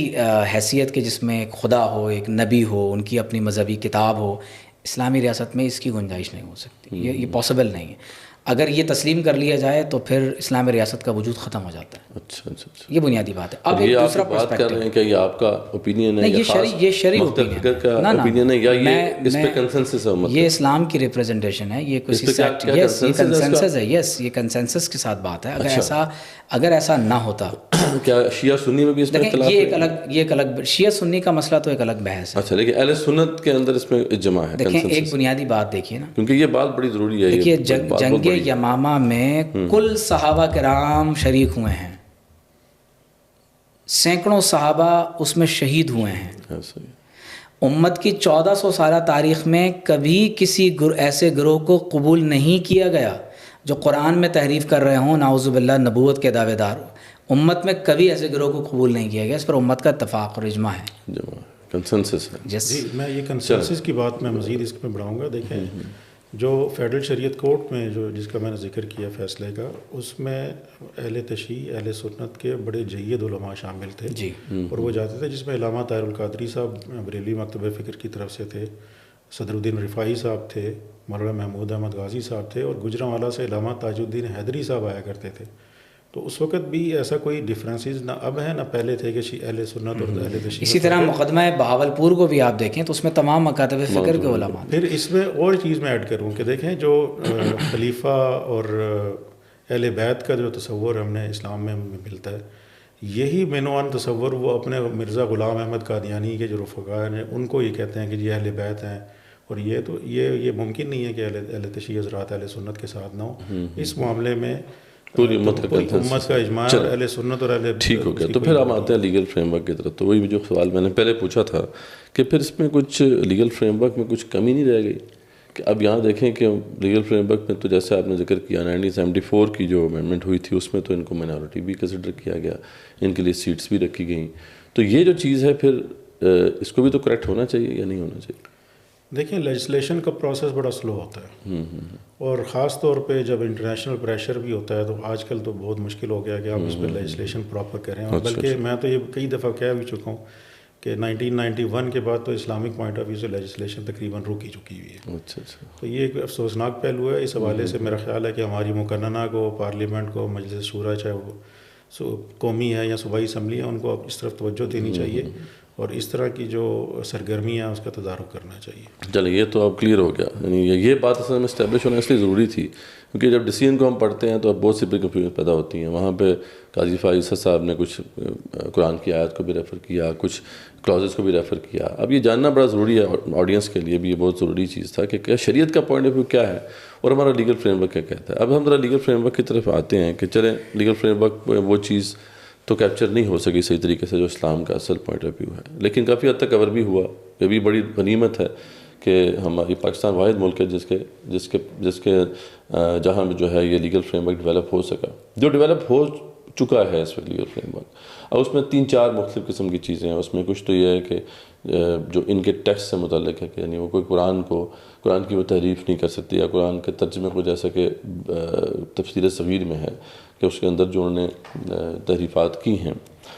حیثیت کے جس میں ایک خدا ہو، ایک نبی ہو، ان کی اپنی مذہبی کتاب ہو، اسلامی ریاست میں اس کی گنجائش نہیں ہو سکتی. یہ پاسبل نہیں ہے. اگر یہ تسلیم کر لیا جائے تو پھر اسلامی ریاست کا وجود ختم ہو جاتا ہے. اچھا اچھا، یہ بنیادی بات ہے. اب یہ دوسرا بات کر رہے ہیں کہ یہ آپ کا اوپینین ہے؟ یہ شرعی اوپینین ہے یا یہ اس پہ کنسنسس ہے؟ یہ اسلام کی ریپریزنٹیشن ہے، یہ کسی سیکٹ، یس یہ کنسنسس ہے، یس یہ کنسنسس کے ساتھ بات ہے. اگر ایسا نہ ہوتا کیا شیعہ سنی میں بھی اس میں اختلاف ہے؟ یہ ایک الگ شیعہ سنی کا مسئلہ تو ایک الگ بحث ہے. اچھا، لیکن اہل سنت کے اندر اس میں اجماع ہے. دیکھیں ایک بنیادی بات دیکھیے نا، کیونکہ یہ بات بڑی ضروری ہے. دیکھیے جنگ یمامہ میں کل صحابہ کرام شریک ہوئے ہیں، سینکڑوں صحابہ اس میں شہید ہوئے ہیں. امت کی 1400 سالہ تاریخ میں کبھی کسی ایسے گروہ کو قبول نہیں کیا گیا جو قرآن میں تحریف کر رہے ہوں، نعوذ باللہ نبوت کے دعوے دار. امت میں کبھی ایسے گروہ کو قبول نہیں کیا گیا. اس پر امت کا اتفاق اور اجماع ہے، کنسنسس ہے. جی میں یہ کنسنسس کی بات میں مزید اس میں بڑھاؤں گا. دیکھیں جو فیڈرل شریعت کورٹ میں جس کا میں نے ذکر کیا فیصلے کا، اس میں اہل تشیع اہل سنت کے بڑے جید علماء شامل تھے جی، اور وہ جاتے تھے، جس میں علامہ طاہر القادری صاحب بریلوی مکتبہ فکر کی طرف سے تھے، صدر الدین رفاعی صاحب تھے، مولانا محمود احمد غازی صاحب تھے، اور گجرانوالہ سے علامہ تاج الدین حیدری صاحب آیا کرتے تھے. تو اس وقت بھی ایسا کوئی ڈفرینسز نہ اب ہیں نہ پہلے تھے کہ اہل سنت اور اہل تشیع. اسی طرح مقدمہ بہاولپور کو بھی آپ دیکھیں تو اس میں تمام مکاتب فکر کے علماء. پھر اس میں اور چیز میں ایڈ کروں کہ دیکھیں جو خلیفہ اور اہل بیت کا جو تصور ہم نے اسلام میں ملتا ہے، یہی بینوان تصور وہ اپنے مرزا غلام احمد قادیانی کے جو رفقا ہیں ان کو یہ کہتے ہیں کہ یہ اہل بیت ہیں. اور یہ تو یہ ممکن نہیں ہے کہ اہل تشیع حضرات اہل سنت کے ساتھ نہ ہو. اس معاملے میں پوری امت کا اجماع اور اہل سنت اور اہل. ٹھیک ہو گیا. تو پھر ہم آتے ہیں لیگل فریم ورک کی طرف. تو وہی جو سوال میں نے پہلے پوچھا تھا کہ پھر اس میں کچھ لیگل فریم ورک میں کچھ کمی نہیں رہ گئی کہ اب یہاں دیکھیں کہ لیگل فریم ورک میں تو جیسے آپ نے ذکر کیا 1974 کی جو امینڈمنٹ ہوئی تھی اس میں تو ان کو مائنورٹی بھی کنسیڈر کیا گیا، ان کے لیے سیٹس بھی رکھی گئیں. تو یہ جو چیز ہے پھر اس کو بھی تو کریکٹ ہونا چاہیے یا نہیں ہونا چاہیے؟ دیکھیں لیجسلیشن کا پروسیس بڑا سلو ہوتا ہے، اور خاص طور پہ جب انٹرنیشنل پریشر بھی ہوتا ہے تو آج کل تو بہت مشکل ہو گیا کہ آپ اس پہ لیجسلیشن پراپر کریں. اور بلکہ میں تو یہ کئی دفعہ کہہ بھی چکا ہوں کہ 1991 کے بعد تو اسلامک پوائنٹ آف ویو سے لیجسلیشن تقریباً رک ہی چکی ہوئی ہے. تو یہ ایک افسوسناک پہلو ہے. اس حوالے سے میرا خیال ہے کہ ہماری مقننہ کو، پارلیمنٹ کو، مجلس شورا چاہے وہ قومی ہے یا صوبائی اسمبلی ہے، ان کو اس طرف توجہ دینی چاہیے اور اس طرح کی جو سرگرمیاں ہیں اس کا تدارک کرنا چاہیے. چلیں یہ تو اب کلیئر ہو گیا. یعنی یہ بات اصل میں اسٹیبلش ہونا اس لیے ضروری تھی کیونکہ جب ڈیسیژن کو ہم پڑھتے ہیں تو اب بہت سی بڑی کنفیوژن پیدا ہوتی ہیں. وہاں پہ قاضی فائز صاحب نے کچھ قرآن کی آیت کو بھی ریفر کیا، کچھ کلازز کو بھی ریفر کیا. اب یہ جاننا بڑا ضروری ہے، آڈینس کے لیے بھی یہ بہت ضروری چیز تھا کہ شریعت کا پوائنٹ آف ویو کیا ہے اور ہمارا لیگل فریم ورک کیا کہتا ہے. اب ہم ذرا لیگل فریم ورک کی طرف آتے ہیں کہ چلیں لیگل فریم ورک وہ چیز تو کیپچر نہیں ہو سکی صحیح طریقے سے جو اسلام کا اصل پوائنٹ آف ویو ہے، لیکن کافی حد تک کور بھی ہوا. یہ بھی بڑی غنیمت ہے کہ ہماری پاکستان واحد ملک ہے جس کے جہاں جو ہے یہ لیگل فریم ورک ڈیولپ ہو سکا، جو ڈیولپ ہو چکا ہے اس وقت لیگل فریم ورک. اور اس میں 3-4 مختلف قسم کی چیزیں ہیں. اس میں کچھ تو یہ ہے کہ جو ان کے ٹیکسٹ سے متعلق ہے کہ یعنی وہ کوئی قرآن کی وہ تحریف نہیں کر سکتی، یا قرآن کے ترجمے کو جیسا کہ تفسیر صغیر میں ہے کہ اس کے اندر جو انہوں نے تحریفات کی ہیں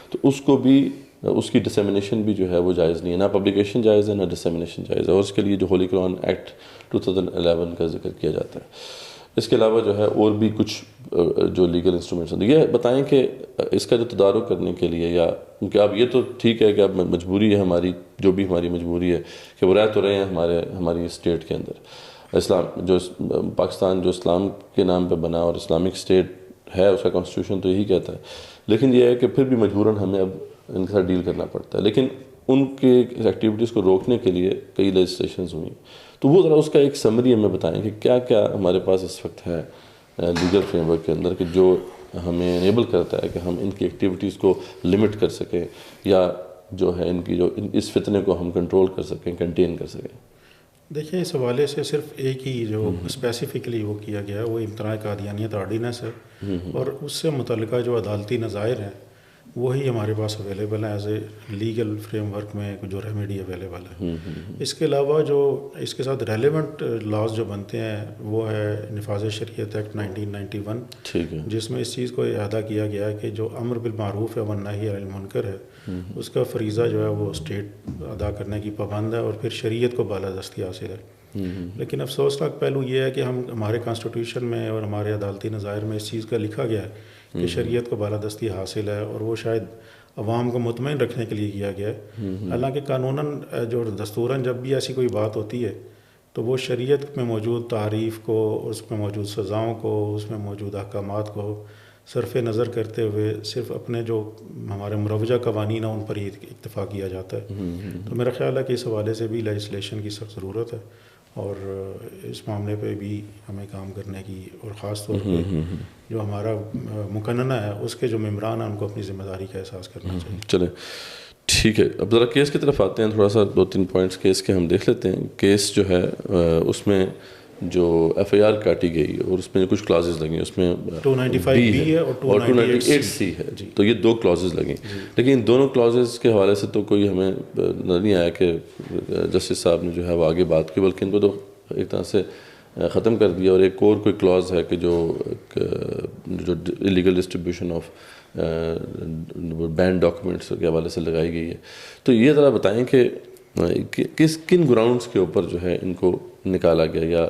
تو اس کو بھی اس کی ڈسیمنیشن بھی جو ہے وہ جائز نہیں ہے. نہ پبلیکیشن جائز ہے، نہ ڈسیمنیشن جائز ہے. اور اس کے لیے جو ہولی قرآن ایکٹ 2011 کا ذکر کیا جاتا ہے. اس کے علاوہ جو ہے اور بھی کچھ جو لیگل انسٹرومنٹس ہیں. یہ بتائیں کہ اس کا جو تدارک کرنے کے لیے، یا کیونکہ اب یہ تو ٹھیک ہے کہ اب مجبوری ہے ہماری، جو بھی ہماری مجبوری ہے کہ وہ رہ تو رہے ہیں ہماری اسٹیٹ کے اندر. اسلام جو پاکستان جو اسلام کے نام پہ بنا اور اسلامک اسٹیٹ ہے، اس کا کانسٹیٹیوشن تو یہی کہتا ہے، لیکن یہ ہے کہ پھر بھی مجبوراً ہمیں اب ان کے ساتھ ڈیل کرنا پڑتا ہے. لیکن ان کے ایکٹیویٹیز کو روکنے کے لیے کئی لیجسلیشنز ہوئیں. تو وہ ذرا اس کا ایک سمری ہمیں بتائیں کہ کیا کیا ہمارے پاس اس وقت ہے لیگل فریم ورک کے اندر کہ جو ہمیں انیبل کرتا ہے کہ ہم ان کی ایکٹیویٹیز کو لمٹ کر سکیں، یا جو ہے ان کی جو اس فتنے کو ہم کنٹرول کر سکیں، کنٹین کر سکیں. دیکھیں اس حوالے سے صرف ایک ہی جو اسپیسیفکلی وہ کیا گیا ہے وہ امتناع قادیانیت آرڈیننس ہے، اور اس سے متعلقہ جو عدالتی نظائر ہیں وہی ہمارے پاس اویلیبل ہیں as a legal frame work میں جو ریمیڈی اویلیبل ہے. اس کے علاوہ جو اس کے ساتھ ریلیونٹ لاز جو بنتے ہیں وہ ہے نفاذ شریعت ایکٹ 1991، جس میں اس چیز کو اعادہ کیا گیا ہے کہ جو امر بالمعروف ہے والنہی عن المنکر ہے اس کا فریضہ جو ہے وہ اسٹیٹ ادا کرنے کی پابند ہے، اور پھر شریعت کو بالادستی حاصل ہے. لیکن افسوسناک پہلو یہ ہے کہ ہمارے کانسٹیٹیوشن میں اور ہمارے عدالتی نظائر میں اس چیز کا لکھا گیا ہے کہ شریعت کو بالادستی حاصل ہے، اور وہ شاید عوام کو مطمئن رکھنے کے لیے کیا گیا ہے. حالانکہ قانوناً جو دستوراً جب بھی ایسی کوئی بات ہوتی ہے تو وہ شریعت میں موجود تعریف کو، اس میں موجود سزاؤں کو، اس میں موجود احکامات کو صرف نظر کرتے ہوئے صرف اپنے جو ہمارے مروجہ قوانین ہیں ان پر ہی اکتفا کیا جاتا ہے. تو میرا خیال ہے کہ اس حوالے سے بھی لیجسلیشن کی سخت ضرورت ہے، اور اس معاملے پہ بھی ہمیں کام کرنے کی، اور خاص طور پہ جو ہمارا مقننہ ہے اس کے جو ممبران ہیں ان کو اپنی ذمہ داری کا احساس کرنا چاہیے. چلیں ٹھیک ہے، اب ذرا کیس کی طرف آتے ہیں. تھوڑا سا 2-3 پوائنٹس کیس کے ہم دیکھ لیتے ہیں. کیس جو ہے اس میں جو ایف آئی آر کاٹی گئی اور اس میں کچھ کلازز لگیں، اس میں 295B ہے اور 298C ہے. تو یہ 2 کلازز لگیں، لیکن ان دونوں کلازز کے حوالے سے تو کوئی ہمیں نظر نہیں آیا کہ جسٹس صاحب نے جو ہے وہ آگے بات کی، بلکہ ان کو تو ایک طرح سے ختم کر دیا, اور ایک اور کوئی کلاز ہے کہ جو illegal distribution of banned documents کے حوالے سے لگائی گئی ہے. تو یہ ذرا بتائیں کہ کن گراؤنڈس کے اوپر جو ہے ان کو نکالا گیا یا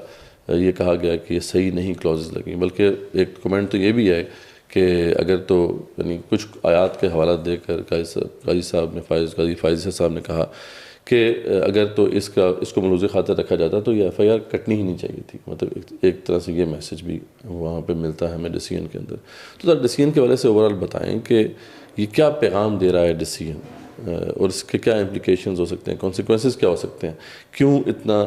یہ کہا گیا کہ یہ صحیح نہیں کلازز لگیں, بلکہ ایک کمنٹ تو یہ بھی ہے کہ اگر تو یعنی کچھ آیات کے حوالہ دے کر قاضی فائز صاحب نے کہا کہ اگر تو اس کو ملوث خاطر رکھا جاتا تو یہ ایف آئی آر کٹنی ہی نہیں چاہیے تھی. مطلب ایک طرح سے یہ میسج بھی وہاں پہ ملتا ہے ہمیں ڈیسیژن کے اندر. تو ذرا ڈیسیژن کے حوالے سے اوورآل بتائیں کہ یہ کیا پیغام دے رہا ہے ڈیسیژن, اور اس کے کیا امپلیکیشنز ہو سکتے ہیں, کانسیکوینسز کیا ہو سکتے ہیں, کیوں اتنا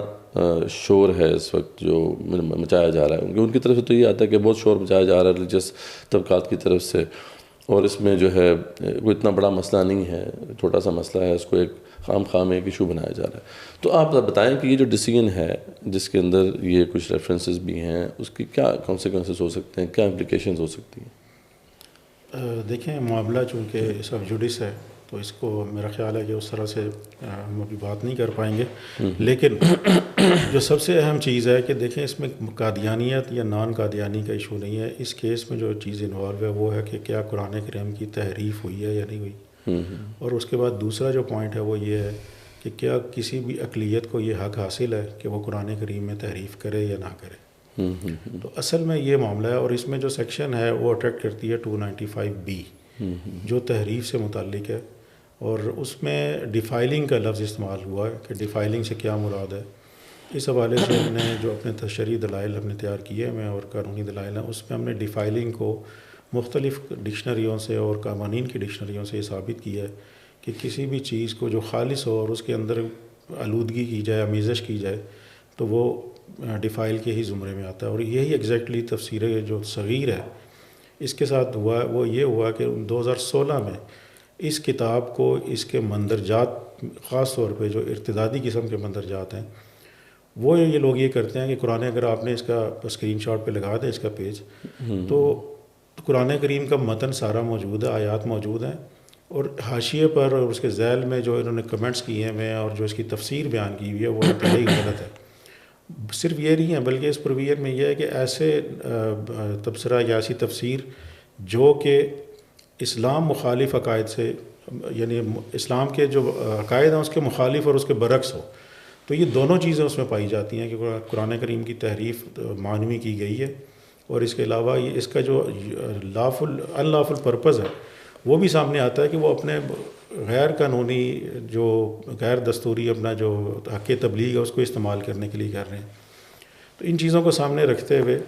شور ہے اس وقت جو مچایا جا رہا ہے. کیونکہ ان کی طرف سے تو یہ آتا ہے کہ بہت شور مچایا جا رہا ہے ریلیجس طبقات کی طرف سے, اور اس میں جو ہے کوئی اتنا بڑا مسئلہ نہیں ہے, چھوٹا سا مسئلہ ہے, اس کو ایک خام ایک ایشو بنایا جا رہا ہے. تو آپ بتائیں کہ یہ جو ڈیسیژن ہے جس کے اندر یہ کچھ ریفرنسز بھی ہیں, اس کی کیا کانسیکوینسز ہو سکتے ہیں, کیا امپلیکیشنز ہو سکتی ہیں؟ دیکھیں, معاملہ چونکہ سب جوڈس ہے تو اس کو میرا خیال ہے کہ اس طرح سے ہم ابھی بات نہیں کر پائیں گے. لیکن جو سب سے اہم چیز ہے کہ دیکھیں, اس میں قادیانیت یا نان قادیانی کا ایشو نہیں ہے. اس کیس میں جو چیز انوالو ہے وہ ہے کہ کیا قرآن کریم کی تحریف ہوئی ہے یا نہیں ہوئی, اور اس کے بعد دوسرا جو پوائنٹ ہے وہ یہ ہے کہ کیا کسی بھی اقلیت کو یہ حق حاصل ہے کہ وہ قرآن کریم میں تحریف کرے یا نہ کرے. تو اصل میں یہ معاملہ ہے, اور اس میں جو سیکشن ہے وہ اٹریکٹ کرتی ہے 295B جو تحریف سے متعلق ہے, اور اس میں ڈیفائلنگ کا لفظ استعمال ہوا ہے کہ ڈیفائلنگ سے کیا مراد ہے. اس حوالے سے ہم نے جو اپنے تشریعی دلائل ہم نے تیار کیے ہیں اور قانونی دلائل ہیں, اس میں ہم نے ڈیفائلنگ کو مختلف ڈکشنریوں سے اور قوانین کی ڈکشنریوں سے یہ ثابت کیا ہے کہ کسی بھی چیز کو جو خالص ہو اور اس کے اندر آلودگی کی جائے, آمیزش کی جائے, تو وہ ڈیفائل کے ہی زمرے میں آتا ہے. اور یہی ایگزیکٹلی تفسیر جو صغیر ہے اس کے ساتھ ہوا, وہ یہ ہوا کہ 2016 میں اس کتاب کو اس کے مندرجات, خاص طور پہ جو ارتدادی قسم کے مندرجات ہیں, وہ یہ لوگ یہ کرتے ہیں کہ قرآن, اگر آپ نے اس کا اسکرین شاٹ پہ لگا دیں اس کا پیج, تو قرآن کریم کا متن سارا موجود ہے, آیات موجود ہیں, اور حاشیے پر اور اس کے ذیل میں جو انہوں نے کمنٹس کیے ہیں اور جو اس کی تفسیر بیان کی ہوئی ہے وہ انتہائی غلط ہے. صرف یہ نہیں ہے بلکہ اس پرویژن میں یہ ہے کہ ایسے تبصرہ یا ایسی تفسیر جو کہ اسلام مخالف عقائد سے, یعنی اسلام کے جو عقائد ہیں اس کے مخالف اور اس کے برعکس ہو, تو یہ دونوں چیزیں اس میں پائی جاتی ہیں کہ قرآن کریم کی تحریف معنوی کی گئی ہے, اور اس کے علاوہ یہ اس کا جو ان لافل پرپز ہے وہ بھی سامنے آتا ہے کہ وہ اپنے غیر قانونی جو غیر دستوری اپنا جو حق تبلیغ ہے اس کو استعمال کرنے کے لیے کر رہے ہیں. تو ان چیزوں کو سامنے رکھتے ہوئے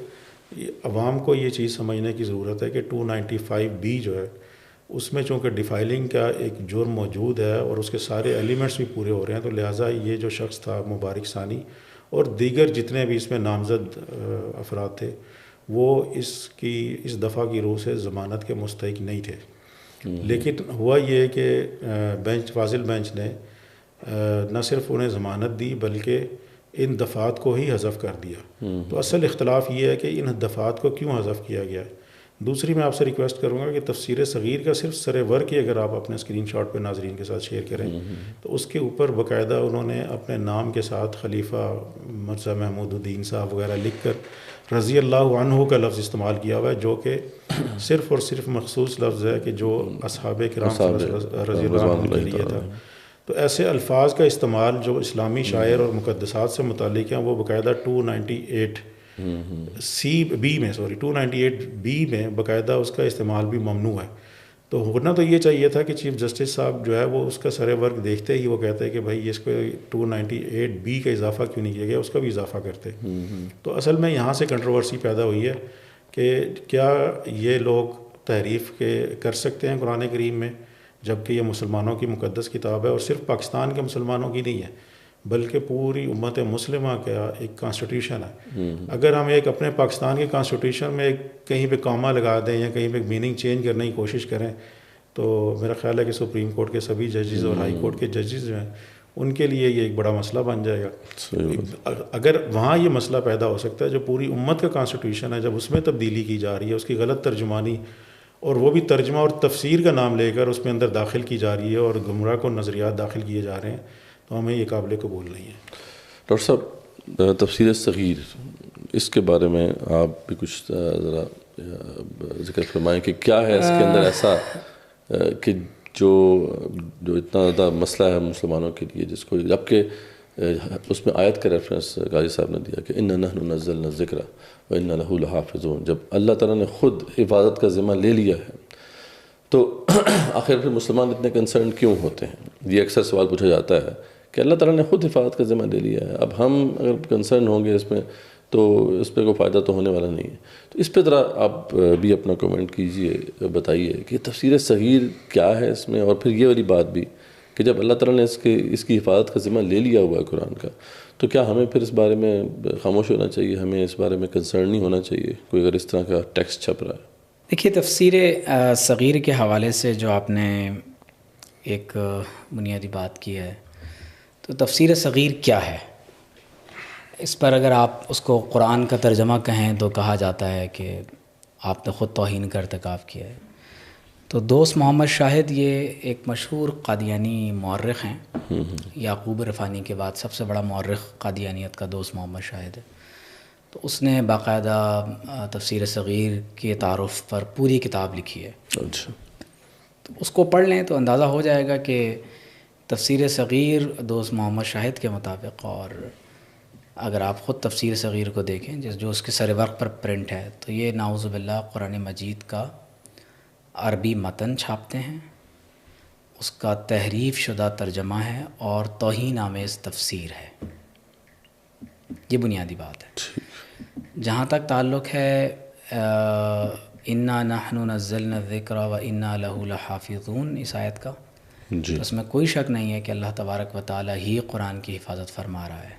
عوام کو یہ چیز سمجھنے کی ضرورت ہے کہ 295B جو ہے اس میں چونکہ ڈیفائلنگ کا ایک جرم موجود ہے اور اس کے سارے ایلیمنٹس بھی پورے ہو رہے ہیں, تو لہٰذا یہ جو شخص تھا مبارک ثانی اور دیگر جتنے بھی اس میں نامزد افراد تھے وہ اس دفعہ کی روح سے ضمانت کے مستحق نہیں تھے. لیکن ہوا یہ کہ فاضل بینچ نے نہ صرف انہیں ضمانت دی بلکہ ان دفعات کو ہی حذف کر دیا. تو اصل اختلاف یہ ہے کہ ان دفعات کو کیوں حذف کیا گیا ہے. دوسری میں آپ سے ریکویسٹ کروں گا کہ تفسیر صغیر کا صرف سر ورق ہی اگر آپ اپنے اسکرین شاٹ پہ ناظرین کے ساتھ شیئر کریں تو اس کے اوپر باقاعدہ انہوں نے اپنے نام کے ساتھ خلیفہ مرزا محمود الدین صاحب وغیرہ لکھ کر رضی اللہ عنہ کا لفظ استعمال کیا ہوا ہے, جو کہ صرف اور صرف مخصوص لفظ ہے کہ جو اصحاب کرام رضی اللہ عنہ کے لیے تھا. تو ایسے الفاظ کا استعمال جو اسلامی شاعر اور مقدسات سے متعلق ہیں وہ باقاعدہ 298B میں باقاعدہ اس کا استعمال بھی ممنوع ہے. تو ہونا تو یہ چاہیے تھا کہ چیف جسٹس صاحب جو ہے وہ اس کا سر ورق دیکھتے ہی وہ کہتے ہیں کہ بھائی اس کو 298B کا اضافہ کیوں نہیں کیا گیا, اس کا بھی اضافہ کرتے. تو اصل میں یہاں سے کنٹروورسی پیدا ہوئی ہے کہ کیا یہ لوگ تحریف کر سکتے ہیں قرآن کریم میں جبکہ یہ مسلمانوں کی مقدس کتاب ہے, اور صرف پاکستان کے مسلمانوں کی نہیں ہے بلکہ پوری امت مسلمہ کا ایک کانسٹیٹیوشن ہے. اگر ہم ایک اپنے پاکستان کے کانسٹیٹیوشن میں کہیں پہ کامہ لگا دیں یا کہیں پہ میننگ چینج کرنے کی کوشش کریں تو میرا خیال ہے کہ سپریم کورٹ کے سبھی ججز اور ہائی کورٹ کے ججز جو ہیں ان کے لیے یہ ایک بڑا مسئلہ بن جائے گا. اگر وہاں یہ مسئلہ پیدا ہو سکتا ہے جو پوری امت کا کانسٹیٹیوشن ہے, جب اس میں تبدیلی کی جا رہی ہے, اس کی غلط ترجمانی اور وہ بھی ترجمہ اور تفسیر کا نام لے کر اس میں اندر داخل کی جا رہی ہے اور گمراہ کو نظریات داخل کیے جا رہے ہیں, تو ہمیں یہ قابل قبول نہیں ہے. ڈاکٹر صاحب, تفسیر صغیر اس کے بارے میں آپ بھی کچھ ذرا ذکر فرمائیں کہ کیا ہے اس کے اندر ایسا کہ جو اتنا زیادہ مسئلہ ہے مسلمانوں کے لیے، جس کو جبکہ اس میں آیت کا ریفرنس قاضی صاحب نے دیا کہ اِنَّا نَحْنُ نَزَّلْنَا الذِّكْرَ وَإِنَّا لَهُ لَحَافِظُونَ. جب اللہ تعالیٰ نے خود حفاظت کا ذمہ لے لیا ہے تو آخر پھر مسلمان اتنے کنسرن کیوں ہوتے ہیں؟ یہ اکثر سوال پوچھا جاتا ہے کہ اللہ تعالیٰ نے خود حفاظت کا ذمہ لے لیا ہے، اب ہم اگر کنسرن ہوں گے اس میں تو اس پہ کوئی فائدہ تو ہونے والا نہیں ہے. تو اس پہ ذرا آپ بھی اپنا کومنٹ کیجئے، بتائیے کہ تفسیر صغیر کیا ہے اس میں، اور پھر یہ والی بات بھی کہ جب اللہ تعالیٰ نے اس کی حفاظت کا ذمہ لے لیا ہوا ہے قرآن کا، تو کیا ہمیں پھر اس بارے میں خاموش ہونا چاہیے، ہمیں اس بارے میں کنسرن نہیں ہونا چاہیے کوئی اگر اس طرح کا ٹیکسٹ چھپ رہا ہے؟ دیکھیے، تفسیر صغیر کے حوالے سے جو آپ نے ایک بنیادی بات کی ہے، تو تفسیر صغیر کیا ہے، اس پر اگر آپ اس کو قرآن کا ترجمہ کہیں تو کہا جاتا ہے کہ آپ نے خود توہین کا ارتکاب کیا ہے. تو دوست محمد شاہد یہ ایک مشہور قادیانی مورخ ہیں. یعقوب رفانی کے بعد سب سے بڑا مورخ قادیانیت کا دوست محمد شاہد ہے. تو اس نے باقاعدہ تفسیر صغیر کے تعارف پر پوری کتاب لکھی ہے. اچھا، تو اس کو پڑھ لیں تو اندازہ ہو جائے گا کہ تفسیر صغیر دوست محمد شاہد کے مطابق، اور اگر آپ خود تفسیر صغیر کو دیکھیں جو اس کے سر ورق پر پرنٹ ہے، تو یہ نعوذ باللہ قرآن مجید کا عربی متن چھاپتے ہیں، اس کا تحریف شدہ ترجمہ ہے اور توہین آمیز تفسیر ہے. یہ بنیادی بات ہے. جہاں تک تعلق ہے اِنَّا نَحْنُ نَزَّلْنَا الذِّكْرَ وَإِنَّا لَهُ لَحَافِظُونَ، اس آیت کا جی، اس میں کوئی شک نہیں ہے کہ اللہ تبارک و تعالیٰ ہی قرآن کی حفاظت فرما رہا ہے.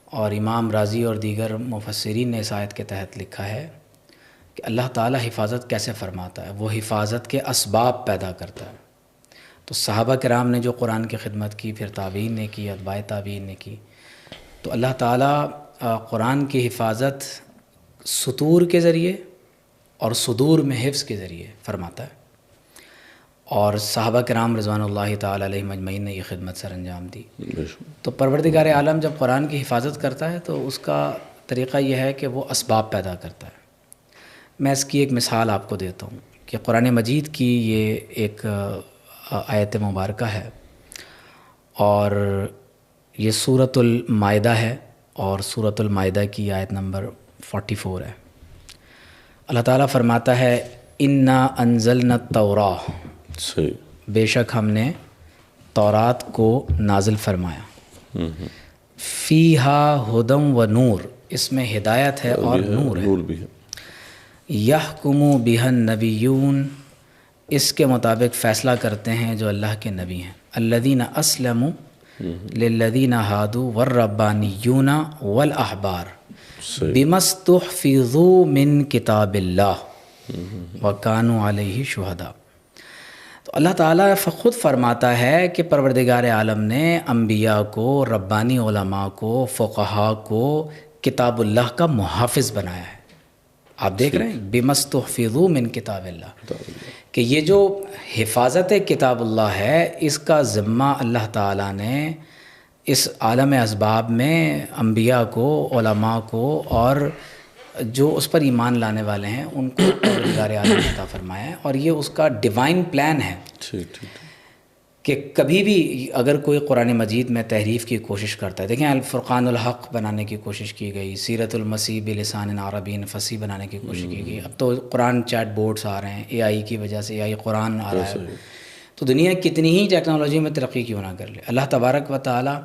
اور امام رازی اور دیگر مفسرین نے اس آیت کے تحت لکھا ہے کہ اللہ تعالیٰ حفاظت کیسے فرماتا ہے، وہ حفاظت کے اسباب پیدا کرتا ہے. تو صحابہ کرام نے جو قرآن کی خدمت کی، پھر تابعین نے کی، اتباع تابعین نے کی، تو اللہ تعالیٰ قرآن کی حفاظت سطور کے ذریعے اور صدور میں حفظ کے ذریعے فرماتا ہے. اور صحابہ کرام رضوان اللہ تعالیٰ علیہم اجمعین نے یہ خدمت سر انجام دی. تو پروردگار عالم جب قرآن کی حفاظت کرتا ہے تو اس کا طریقہ یہ ہے کہ وہ اسباب پیدا کرتا ہے. میں اس کی ایک مثال آپ کو دیتا ہوں کہ قرآن مجید کی یہ ایک آیت مبارکہ ہے، اور یہ سورۃ المائدہ ہے، اور سورۃ المائدہ کی آیت نمبر 44 ہے. اللہ تعالیٰ فرماتا ہے اِنَّا أَنزَلْنَا التَّوْرَاةَ، صحیح، بے شک ہم نے تورات کو نازل فرمایا. فیہا ہدی و نور، اس میں ہدایت ہے اور نور ہے. بھی ہے. یحکم بہا النبیون، اس کے مطابق فیصلہ کرتے ہیں جو اللہ کے نبی ہیں. الذین اسلموا للذین ہادوا والربانیون والاحبار بما استحفظوا من کتاب اللہ وکانوا علیہ شہداء. تو اللہ تعالیٰ خود فرماتا ہے کہ پروردگار عالم نے انبیاء کو، ربانی علماء کو، فقہاء کو کتاب اللہ کا محافظ بنایا ہے. آپ دیکھ رہے ہیں بما استحفظوا من کتاب اللہ، کہ یہ جو حفاظت کتاب اللہ ہے اس کا ذمہ اللہ تعالیٰ نے اس عالم اسباب میں انبیاء کو، علماء کو، اور جو اس پر ایمان لانے والے ہیں ان کو پروردگار عالم عطا فرمایا ہے. اور یہ اس کا ڈیوائن پلان ہے کہ کبھی بھی اگر کوئی قرآن مجید میں تحریف کی کوشش کرتا ہے، دیکھیں الفرقان الحق بنانے کی کوشش کی گئی، سیرت المسیح بلسان عربی فصیح بنانے کی کوشش کی گئی. اب تو قرآن چیٹ بورڈز آ رہے ہیں، اے آئی کی وجہ سے، اے آئی قرآن آ رہا ہے. تو دنیا کتنی ہی ٹیکنالوجی میں ترقی کیوں نہ کر لے، اللہ تبارک و تعالیٰ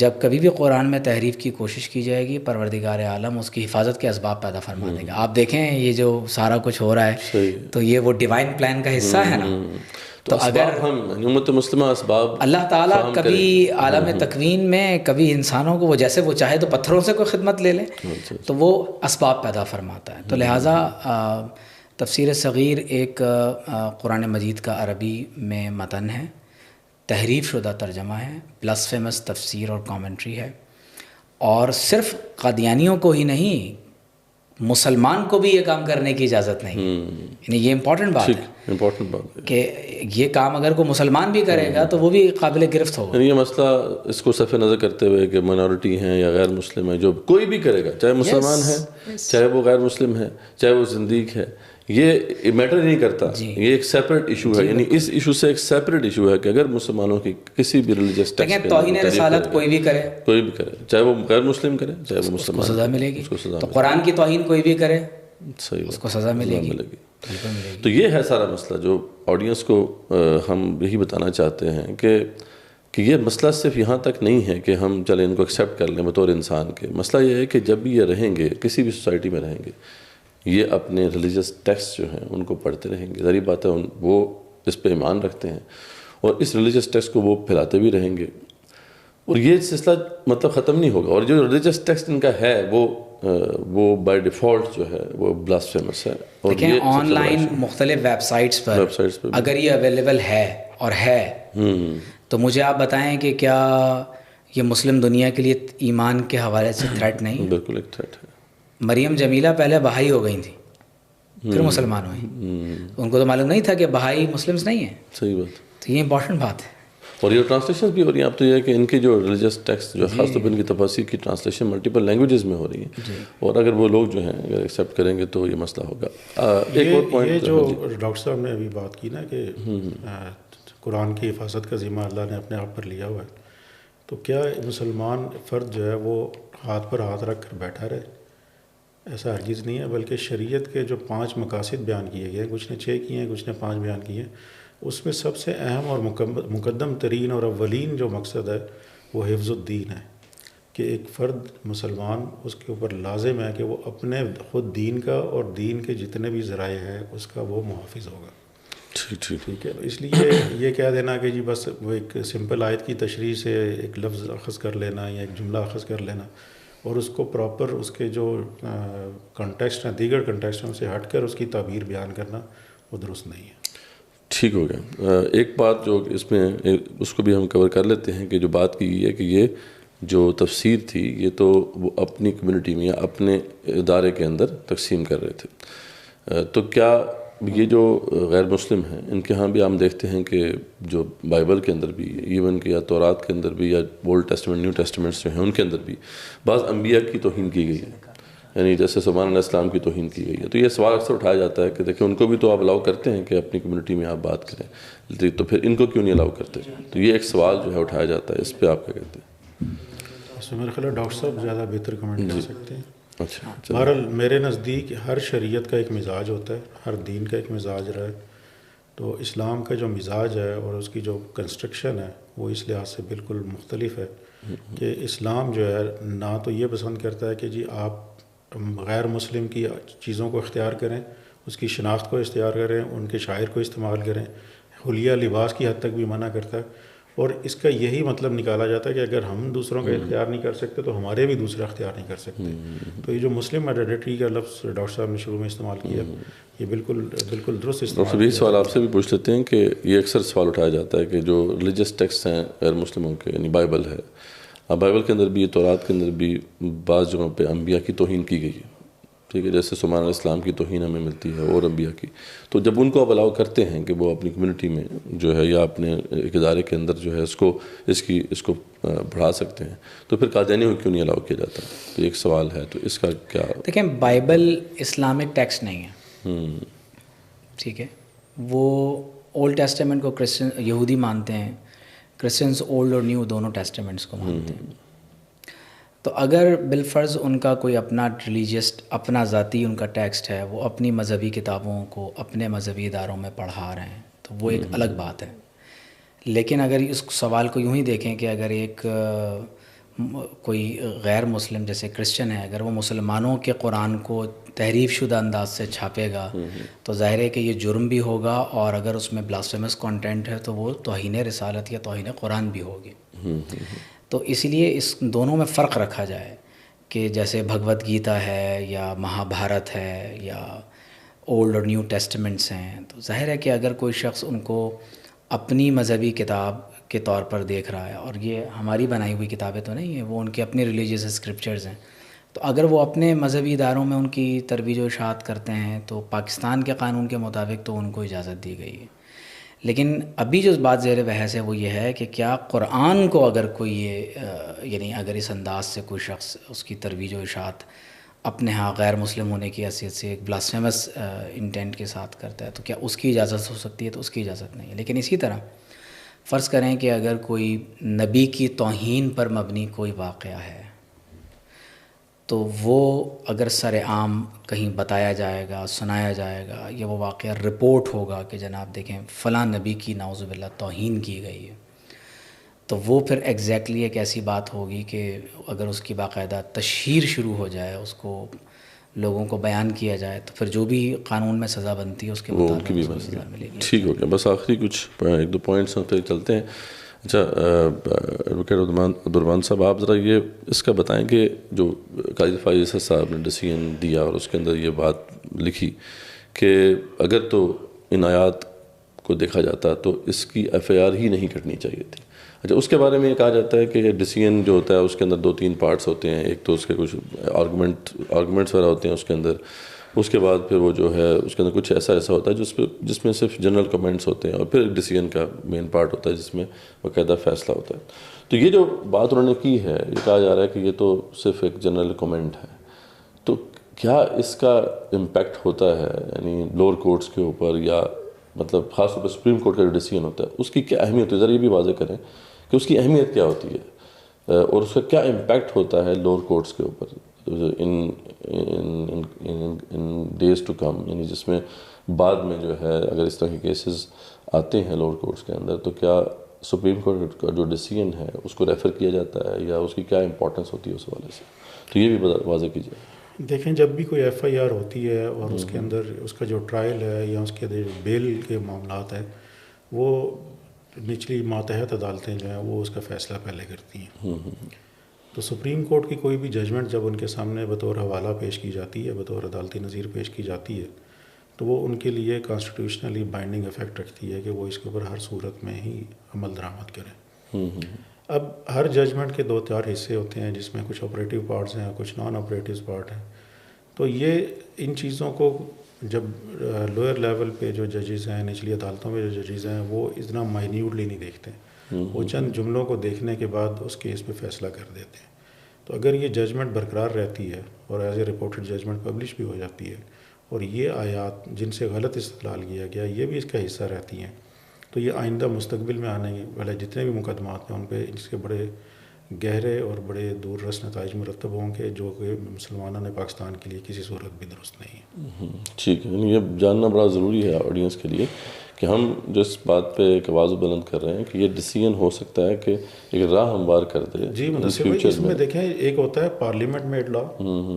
جب کبھی بھی قرآن میں تحریف کی کوشش کی جائے گی، پروردگار عالم اس کی حفاظت کے اسباب پیدا فرما دے گا. آپ دیکھیں یہ جو سارا کچھ ہو رہا ہے تو یہ وہ ڈیوائن پلان کا حصہ ہے نا. تو اگر ہم امت مسلمہ اسباب اللہ تعالیٰ کبھی عالم تکوین میں کبھی انسانوں کو وہ جیسے وہ چاہے تو پتھروں سے کوئی خدمت لے لے تو وہ اسباب پیدا فرماتا ہے. تو لہٰذا تفسیر صغیر ایک قرآن مجید کا عربی میں متن ہے، تحریف شدہ ترجمہ ہے، پلس فیمس تفسیر اور کامنٹری ہے. اور صرف قادیانیوں کو ہی نہیں، مسلمان کو بھی یہ کام کرنے کی اجازت نہیں، یعنی یہ امپورٹنٹ بات ہے، امپورٹنٹ بات ہے کہ یہ کام اگر کوئی مسلمان بھی کرے گا تو وہ بھی قابل گرفت ہوگا. یعنی یہ مسئلہ اس کو صرف نظر کرتے ہوئے کہ منورٹی ہیں یا غیر مسلم ہیں، جو کوئی بھی کرے گا، چاہے مسلمان ہے، چاہے وہ غیر مسلم ہے، چاہے وہ زندیق ہے، یہ میٹر نہیں کرتا. یہ ایک سیپریٹ ایشو ہے، یعنی اس ایشو سے ایک سیپریٹ ایشو ہے کہ اگر مسلمانوں کی کسی بھی ریلیجس ٹیکسٹ توہین رسالت کوئی بھی کرے، چاہے وہ غیر مسلم کرے چاہے وہ مسلمان، سزا ملے گی. تو قرآن کی توہین کوئی بھی کرے، صحیح اس کو سزا ملے گی. تو یہ ہے سارا مسئلہ جو آڈینس کو ہم یہی بتانا چاہتے ہیں کہ یہ مسئلہ صرف یہاں تک نہیں ہے کہ ہم چلیں ان کو ایکسیپٹ کر لیں بطور انسان کے. مسئلہ یہ ہے کہ جب بھی یہ رہیں گے، کسی بھی سوسائٹی میں رہیں گے، یہ اپنے ریلیجس ٹیکسٹ جو ہیں ان کو پڑھتے رہیں گے. ظاہر بات ہے وہ اس پہ ایمان رکھتے ہیں اور اس ریلیجس ٹیکسٹ کو وہ پھیلاتے بھی رہیں گے، اور یہ سلسلہ مطلب ختم نہیں ہوگا. اور جو ریلیجس ٹیکسٹ ان کا ہے وہ بائی ڈیفالٹ جو ہے وہ بلاسفیمس ہے. اور دیکھیں آن لائن مختلف ویب سائٹس پر اگر یہ اویلیبل ہے اور ہے تو مجھے آپ بتائیں کہ کیا یہ مسلم دنیا کے لیے ایمان کے حوالے سے تھریٹ نہیں؟ بالکل ایک تھریٹ ہے. مریم جمیلہ پہلے بہائی ہو گئی تھیں، پھر مسلمان ہوئی. ان کو تو معلوم نہیں تھا کہ بہائی مسلمس نہیں ہیں. صحیح بات. تو یہ امپورٹنٹ بات ہے. اور یہ ٹرانسلیشن بھی ہو رہی ہیں. اب تو یہ ہے کہ ان کی جو ریلیجس ٹیکسٹ جو خاص طور پر ان کی تفاسیر کی ٹرانسلیشن ملٹیپل لینگویجز میں ہو رہی ہیں، اور اگر وہ لوگ جو ہیں اگر ایکسیپٹ کریں گے تو یہ مسئلہ ہوگا. ایک اور پوائنٹ، یہ جو ڈاکٹر صاحب نے ابھی بات کی نا کہ قرآن کی حفاظت کا ذمہ اللہ نے اپنے آپ پر لیا ہوا ہے، تو کیا مسلمان فرد جو ہے وہ ہاتھ پر ہاتھ رکھ کر بیٹھا رہے؟ ایسا ہرگز نہیں ہے، بلکہ شریعت کے جو 5 مقاصد بیان کیے گئے ہیں، کچھ نے 6 کیے ہیں، کچھ نے 5 بیان کیے ہیں، اس میں سب سے اہم اور مقدم ترین اور اولین جو مقصد ہے وہ حفظ الدین ہے، کہ ایک فرد مسلمان اس کے اوپر لازم ہے کہ وہ اپنے خود دین کا اور دین کے جتنے بھی ذرائع ہیں اس کا وہ محافظ ہوگا. ٹھیک ہے. اس لیے یہ کہہ دینا کہ جی بس وہ ایک سمپل آیت کی تشریح سے ایک لفظ اخذ کر لینا یا ایک جملہ اخذ کر لینا اور اس کو پراپر اس کے جو کنٹیکسٹ ہیں، دیگر کنٹیکسٹوں سے ہٹ کر اس کی تعبیر بیان کرنا وہ درست نہیں ہے. ٹھیک ہو گیا. ایک بات جو اس میں اس کو بھی ہم کور کر لیتے ہیں کہ جو بات کی گئی ہے کہ یہ جو تفسیر تھی یہ تو وہ اپنی کمیونٹی میں یا اپنے ادارے کے اندر تقسیم کر رہے تھے. تو کیا یہ جو غیر مسلم ہیں ان کے ہاں بھی ہم دیکھتے ہیں کہ جو بائبل کے اندر بھی، ایون کہ یا تورات کے اندر بھی یا اولڈ ٹیسٹمنٹ نیو ٹیسٹمنٹس جو ہیں ان کے اندر بھی بعض انبیاء کی توہین کی گئی ہے، یعنی جیسے سلیمان علیہ السلام کی توہین کی گئی ہے. تو یہ سوال اکثر اٹھایا جاتا ہے کہ دیکھیں ان کو بھی تو آپ الاؤ کرتے ہیں کہ اپنی کمیونٹی میں آپ بات کریں، تو پھر ان کو کیوں نہیں الاؤ کرتے؟ تو یہ ایک سوال جو ہے اٹھایا جاتا ہے. اس پہ آپ کیا کہتے ہیں؟ اس میں میرے خیال ڈاکٹر صاحب زیادہ بہتر کمنٹ کر سکتے ہیں. اچھا. بہرحال میرے نزدیک ہر شریعت کا ایک مزاج ہوتا ہے، ہر دین کا ایک مزاج رہا ہے. تو اسلام کا جو مزاج ہے اور اس کی جو کنسٹرکشن ہے وہ اس لحاظ سے بالکل مختلف ہے کہ اسلام جو ہے نہ تو یہ پسند کرتا ہے کہ جی آپ غیر مسلم کی چیزوں کو اختیار کریں، اس کی شناخت کو اختیار کریں، ان کے شاعر کو استعمال کریں. حلیہ لباس کی حد تک بھی منع کرتا ہے، اور اس کا یہی مطلب نکالا جاتا ہے کہ اگر ہم دوسروں کا اختیار نہیں کر سکتے تو ہمارے بھی دوسرے اختیار نہیں کر سکتے. تو یہ جو مسلم آئیڈینٹی کا لفظ ڈاکٹر صاحب نے شروع میں استعمال کیا یہ بالکل درست استعمال. ڈاکٹر صاحب سوال آپ سے بھی پوچھ لیتے ہیں کہ یہ اکثر سوال اٹھایا جاتا ہے کہ جو ریلیجس ٹیکسٹ ہیں غیر مسلموں کے، یعنی بائبل ہے، بائبل کے اندر بھی، تورات کے اندر بھی بعض جگہوں پہ انبیاء کی توہین کی گئی ہے. ٹھیک ہے، جیسے سلیمان علیہ السلام کی توہین ہمیں ملتی ہے اور انبیاء کی. تو جب ان کو آپ الاؤ کرتے ہیں کہ وہ اپنی کمیونٹی میں جو ہے یا اپنے ایک ادارے کے اندر جو ہے اس کو بڑھا سکتے ہیں، تو پھر قادیانیوں کو کیوں نہیں الاؤ کیا جاتا؟ تو ایک سوال ہے. تو اس کا کیا؟ دیکھیں بائبل اسلامک ٹیکسٹ نہیں ہے. ٹھیک ہے، وہ اولڈ ٹیسٹمنٹ کو کرسچن یہودی مانتے ہیں، کرسچنس اولڈ اور نیو دونوں ٹیسٹمنٹس کو مانتے ہیں. تو اگر بالفرض ان کا کوئی اپنا ریلیجیس اپنا ذاتی ان کا ٹیکسٹ ہے، وہ اپنی مذہبی کتابوں کو اپنے مذہبی اداروں میں پڑھا رہے ہیں تو وہ ایک الگ بات ہے. لیکن اگر اس سوال کو یوں ہی دیکھیں کہ اگر ایک کوئی غیر مسلم جیسے کرسچن ہے، اگر وہ مسلمانوں کے قرآن کو تحریف شدہ انداز سے چھاپے گا تو ظاہر ہے کہ یہ جرم بھی ہوگا، اور اگر اس میں بلاسفیمس کانٹینٹ ہے تو وہ توہین رسالت یا توہین قرآن بھی ہوگی. تو اس لیے اس دونوں میں فرق رکھا جائے کہ جیسے بھگوت گیتا ہے یا مہا بھارت ہے یا اولڈ اور نیو ٹیسٹمنٹس ہیں، تو ظاہر ہے کہ اگر کوئی شخص ان کو اپنی مذہبی کتاب کے طور پر دیکھ رہا ہے، اور یہ ہماری بنائی ہوئی کتابیں تو نہیں ہیں، وہ ان کے اپنے ریلیجیس اسکرپچرز ہیں، تو اگر وہ اپنے مذہبی اداروں میں ان کی ترویج و اشاعت کرتے ہیں تو پاکستان کے قانون کے مطابق تو ان کو اجازت دی گئی ہے. لیکن ابھی جو بات زیر بحث ہے وہ یہ ہے کہ کیا قرآن کو اگر کوئی یعنی اگر اس انداز سے کوئی شخص اس کی ترویج و اشاعت اپنے ہاں غیر مسلم ہونے کی حیثیت سے ایک بلاسفیمس انٹینٹ کے ساتھ کرتا ہے تو کیا اس کی اجازت ہو سکتی ہے؟ تو اس کی اجازت نہیں ہے. لیکن اسی طرح فرض کریں کہ اگر کوئی نبی کی توہین پر مبنی کوئی واقعہ ہے تو وہ اگر سر عام کہیں بتایا جائے گا، سنایا جائے گا، یا وہ واقعہ رپورٹ ہوگا کہ جناب دیکھیں فلاں نبی کی نعوذ باللہ توہین کی گئی ہے، تو وہ پھر ایگزیکٹلی ایک ایسی بات ہوگی کہ اگر اس کی باقاعدہ تشہیر شروع ہو جائے، اس کو لوگوں کو بیان کیا جائے، تو پھر جو بھی قانون میں سزا بنتی ہے اس کے مطابق اس کو سزا ملے گی. ٹھیک ہو گیا. بس آخری کچھ ایک دو پوائنٹس ہوتے چلتے ہیں. اچھا ایڈوکیٹ عبدالرحمان صاحب، آپ ذرا یہ اس کا بتائیں کہ جو قاضی فائز اسد صاحب نے ڈیسیژن دیا اور اس کے اندر یہ بات لکھی کہ اگر تو ان آیات کو دیکھا جاتا تو اس کی ایف آئی آر ہی نہیں کٹنی چاہیے تھی. اچھا، اس کے بارے میں یہ کہا جاتا ہے کہ ڈیسیژن جو ہوتا ہے اس کے اندر 2-3 پارٹس ہوتے ہیں. ایک تو اس کے کچھ آرگومنٹس وغیرہ ہوتے ہیں اس کے اندر، اس کے بعد پھر وہ جو ہے اس کے اندر کچھ ایسا ہوتا ہے جس میں صرف جنرل کمنٹس ہوتے ہیں، اور پھر ایک ڈیسیژن کا مین پارٹ ہوتا ہے جس میں باقاعدہ فیصلہ ہوتا ہے. تو یہ جو بات انہوں نے کی ہے، یہ کہا جا رہا ہے کہ یہ تو صرف ایک جنرل کمنٹ ہے، تو کیا اس کا امپیکٹ ہوتا ہے یعنی لوور کورٹس کے اوپر، یا مطلب خاص طور پر سپریم کورٹ کا جو ڈیسیژن ہوتا ہے اس کی کیا اہمیت ہے؟ ذرا یہ بھی واضح کریں کہ اس کی اہمیت کیا ہوتی ہے اور اس کا کیا امپیکٹ ہوتا ہے لوور کورٹس کے اوپر ان ڈیز ٹو کم، یعنی جس میں بعد میں جو ہے اگر اس طرح کے کیسز آتے ہیں لوور کورٹس کے اندر تو کیا سپریم کورٹ کا جو ڈیسیژن ہے اس کو ریفر کیا جاتا ہے یا اس کی کیا امپورٹنس ہوتی ہے اس حوالے سے؟ تو یہ بھی واضح کیجیے. دیکھیں، جب بھی کوئی ایف آئی آر ہوتی ہے اور اس کے اندر اس کا جو ٹرائل ہے یا اس کے بیل کے معاملات ہیں، وہ نچلی ماتحت عدالتیں جو ہیں وہ اس کا فیصلہ پہلے کرتی ہیں. تو سپریم کورٹ کی کوئی بھی ججمنٹ جب ان کے سامنے بطور حوالہ پیش کی جاتی ہے، بطور عدالتی نظیر پیش کی جاتی ہے، تو وہ ان کے لیے کانسٹیٹیوشنلی بائنڈنگ افیکٹ رکھتی ہے کہ وہ اس کے اوپر ہر صورت میں ہی عمل درآمد کریں. اب ہر ججمنٹ کے 2-4 حصے ہوتے ہیں جس میں کچھ آپریٹیو پارٹس ہیں، کچھ نان آپریٹیو پارٹ ہیں. تو یہ ان چیزوں کو جب لوئر لیول پہ جو ججز ہیں، نچلی عدالتوں میں جو ججز ہیں، وہ اتنا مائنیوٹلی نہیں دیکھتے، وہ چند جملوں کو دیکھنے کے بعد اس کیس پہ فیصلہ کر دیتے ہیں. تو اگر یہ ججمنٹ برقرار رہتی ہے اور as a reported judgment publish بھی ہو جاتی ہے، اور یہ آیات جن سے غلط استدلال کیا گیا یہ بھی اس کا حصہ رہتی ہیں، تو یہ آئندہ مستقبل میں آنے والے جتنے بھی مقدمات ہیں ان پہ اس کے بڑے گہرے اور بڑے دور رس نتائج مرتب ہوں گے، جو کہ مسلمانوں نے پاکستان کے لیے کسی صورت بھی درست نہیں ہے. ٹھیک ہے، یہ جاننا بڑا ضروری ہے آڈینس کے لیے کہ ہم جو اس بات پہ ایک آواز بلند کر رہے ہیں کہ یہ ڈیسیژن ہو سکتا ہے کہ ایک راہ ہموار کر دے. جی منصف بھائی، اس میں دیکھیں ایک ہوتا ہے پارلیمنٹ میڈ لا